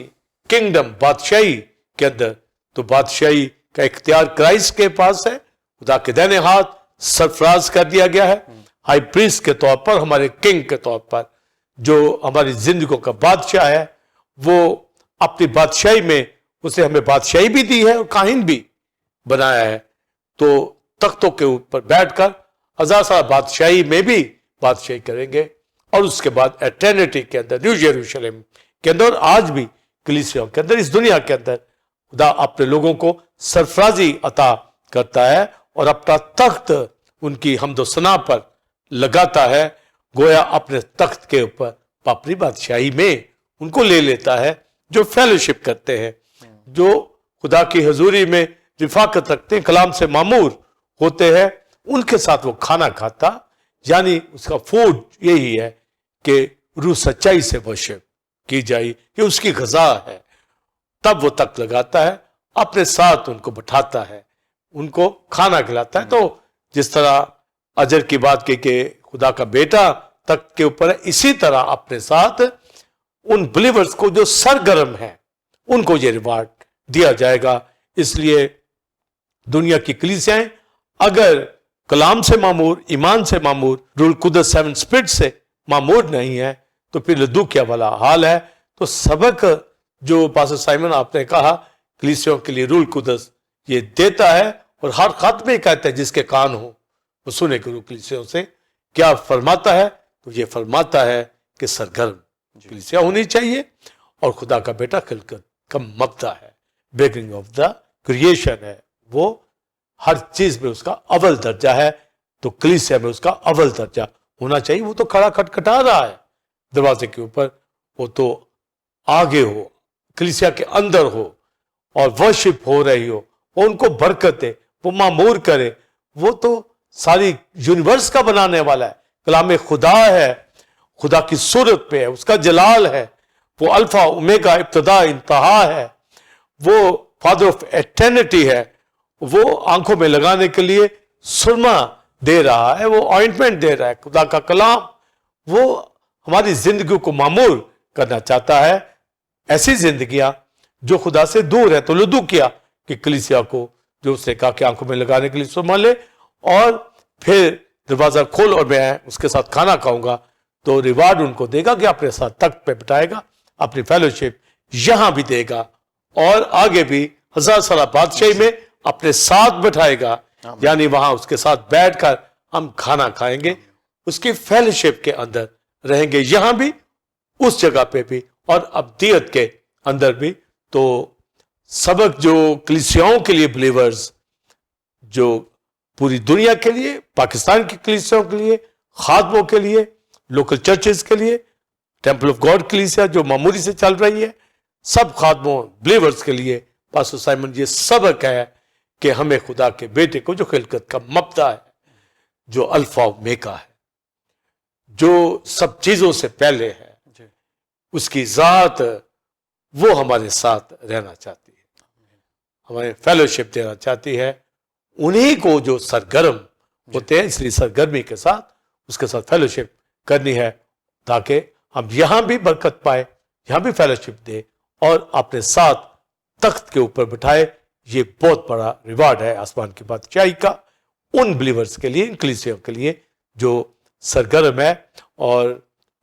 کنگڈم، بادشاہی کے اندر. تو بادشاہی کا اختیار کرائسٹ کے پاس ہے. خدا کے دائیں ہاتھ سرفراز کر دیا گیا ہے ہائی پریسٹ کے طور پر، ہمارے کنگ کے طور پر، جو ہماری زندگیوں کا بادشاہ ہے. وہ اپنی بادشاہی میں اسے ہمیں بادشاہی بھی دی ہے اور کاہن بھی بنایا ہے. تو تختوں کے اوپر بیٹھ کر 1000 سال بادشاہی میں بھی بادشاہی کریں گے. اور اس کے بعد ایٹرنیٹی کے اندر، نیو یروشلم کے اندر، آج بھی کلیسیوں کے اندر، اس دنیا کے اندر خدا اپنے لوگوں کو سرفرازی عطا کرتا ہے اور اپنا تخت ان کی حمد و ثنا پر لگاتا ہے. گویا اپنے تخت کے اوپر اپنی بادشاہی میں ان کو لے لیتا ہے جو فیلوشپ کرتے ہیں، جو خدا کی حضوری میں رفاقت رکھتے ہیں، کلام سے معمور ہوتے ہیں. ان کے ساتھ وہ کھانا کھاتا. یعنی اس کا فوڈ یہی ہے کہ روح سچائی سے ورشپ کی جائے، یہ اس کی غذا ہے. تب وہ تخت لگاتا ہے، اپنے ساتھ ان کو بٹھاتا ہے، ان کو کھانا کھلاتا ہے. تو جس طرح اجر کی بات کی کہ خدا کا بیٹا تخت کے اوپر ہے، اسی طرح اپنے ساتھ ان بلیورز کو جو سرگرم ہیں ان کو یہ ریوارڈ دیا جائے گا. اس لیے دنیا کی کلیسیاں اگر کلام سے معمور، ایمان سے معمور، روح القدس 7 اسپرٹ سے معمور نہیں ہے تو پھر لدوکیا والا حال ہے. تو سبق جو پاسٹر سائمن آپ نے کہا کلیسیوں کے لیے روح القدس یہ دیتا ہے، اور ہر خط میں کہتا ہے جس کے کان ہو وہ سنے کہ روح کلیسیوں سے کیا فرماتا ہے. تو یہ فرماتا ہے کہ سرگرم کلیسیا ہونی چاہیے، اور خدا کا بیٹا خلقت کا مبدا ہے، بیگننگ آف دا کریشن ہے. وہ ہر چیز میں اس کا اول درجہ ہے. تو کلیسیا میں اس کا اول درجہ ہونا چاہیے. وہ تو کھڑا کھٹکھٹا رہا ہے دروازے کے اوپر، وہ تو آگے ہو، کلیسیا کے اندر ہو اور ورشپ ہو رہی ہو، اور ان کو برکت دے، وہ معمور کرے. وہ تو ساری یونیورس کا بنانے والا ہے، کلام خدا ہے، خدا کی صورت پہ ہے، اس کا جلال ہے. وہ الفا اومیگا، ابتدا انتہا ہے. وہ فادر آف ایٹرنیٹی ہے. وہ آنکھوں میں لگانے کے لیے سرما دے رہا ہے، وہ آئنٹمنٹ دے رہا ہے. خدا کا کلام وہ ہماری زندگیوں کو معمور کرنا چاہتا ہے. ایسی زندگیاں جو خدا سے دور ہے. تو لدو کیا کہ کلیسیا کو جو اس نے کہا کہ آنکھوں میں لگانے کے لیے سرما لے، اور پھر دروازہ کھول اور میں اس کے ساتھ کھانا کھاؤں گا. تو ریوارڈ ان کو دے گا کہ اپنے ساتھ تخت پہ بٹھائے گا، اپنی فیلوشپ یہاں بھی دے گا، اور آگے بھی 1000 سالہ بادشاہی میں اپنے ساتھ بٹھائے گا. یعنی وہاں اس کے ساتھ بیٹھ کر ہم کھانا کھائیں گے، اس کی فیلوشپ کے اندر رہیں گے، یہاں بھی، اس جگہ پہ بھی، اور ابدیت کے اندر بھی. تو سبق جو کلیسیاؤں کے لیے بلیورز، جو پوری دنیا کے لیے، پاکستان کی کلیسیاؤں کے لیے، خادموں کے لیے، لوکل چرچز کے لیے، ٹیمپل آف گاڈ کلیسیا جو معمولی سے چل رہی ہے، سب خادموں بلیورز کے لیے پاسٹر سائمن یہ سبق ہے کہ ہمیں خدا کے بیٹے کو جو خلقت کا مبدا ہے، جو الفا اومیگا ہے، جو سب چیزوں سے پہلے ہے، اس کی ذات، وہ ہمارے ساتھ رہنا چاہتی ہے، ہمیں فیلوشپ دینا چاہتی ہے. انہی کو جو سرگرم ہوتے ہیں، اس لیے سرگرمی کے ساتھ اس کے ساتھ فیلوشپ کرنی ہے، تاکہ ہم یہاں بھی برکت پائے، یہاں بھی فیلوشپ دے، اور اپنے ساتھ تخت کے اوپر بٹھائے. یہ بہت بڑا ریوارڈ ہے آسمان کی بادشاہی کا ان بلیورز کے لیے، ان کلیسیوں کے لیے جو سرگرم ہے. اور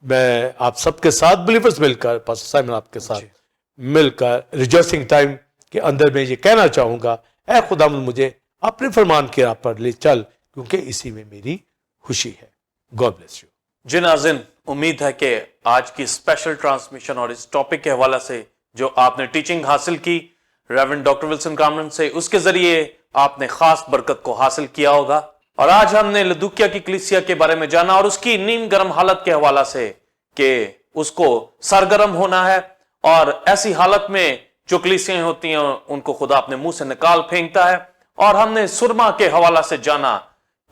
میں آپ سب کے ساتھ بلیورز مل کر، پاسٹر سائمن آپ کے ساتھ مل کر ریجوائسنگ ٹائم کے اندر میں یہ کہنا چاہوں گا، اے خدا مجھے اپنے فرمان کی راہ پر لے چل، کیونکہ اسی میں میری خوشی ہے. God bless you. جی ناظرین، امید ہے کہ آج کی اسپیشل ٹرانسمیشن اور اس ٹاپک کے حوالے سے جو آپ نے ٹیچنگ حاصل کی ریورنڈ ڈاکٹر ولسن کامرن سے، اس کے ذریعے آپ نے خاص برکت کو حاصل کیا ہوگا. اور آج ہم نے لدوکیا کی کلیسیا کے بارے میں جانا، اور اس کی نیم گرم حالت کے حوالے سے کہ اس کو سرگرم ہونا ہے، اور ایسی حالت میں جو کلیسیاں ہوتی ہیں ان کو خدا اپنے منہ سے نکال پھینکتا ہے. اور ہم نے سرما کے حوالہ سے جانا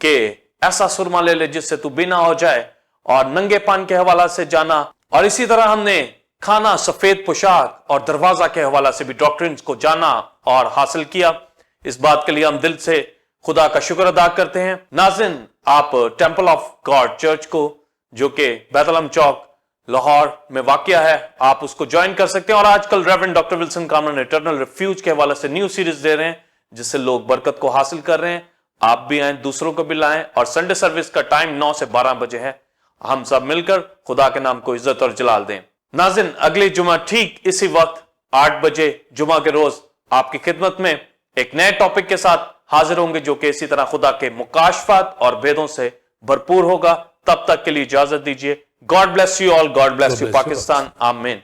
کہ ایسا سرما لے لے جس سے تو بینا ہو جائے, اور ننگے پان کے حوالہ سے جانا, اور اسی طرح ہم نے کھانا, سفید پوشاک اور دروازہ کے حوالہ سے بھی ڈاکٹرنز کو جانا اور حاصل کیا. اس بات کے لیے ہم دل سے خدا کا شکر ادا کرتے ہیں. ناظرین, آپ ٹیمپل آف گاڈ چرچ کو جو کہ بیت الحم چوک لاہور میں واقع ہے, آپ اس کو جوائن کر سکتے ہیں. اور آج کل reverend doctor Wilson Kamran eternal refuge کے حوالے سے نیو سیریز دے رہے ہیں جس سے لوگ برکت کو حاصل کر رہے ہیں. آپ بھی آئیں, دوسروں کو بھی لائیں. اور سنڈے سروس کا ٹائم 9 سے 12 بجے ہے. ہم سب مل کر خدا کے نام کو عزت اور جلال دیں. ناظرین, اگلی جمعہ ٹھیک اسی وقت 8 بجے جمعہ کے روز آپ کی خدمت میں ایک نئے ٹاپک کے ساتھ حاضر ہوں گے جو کہ اسی طرح خدا کے مکاشفات اور بھیدوں سے بھرپور ہوگا. تب تک کے لیے اجازت دیجیے. God bless you all, God bless you Pakistan. آمین.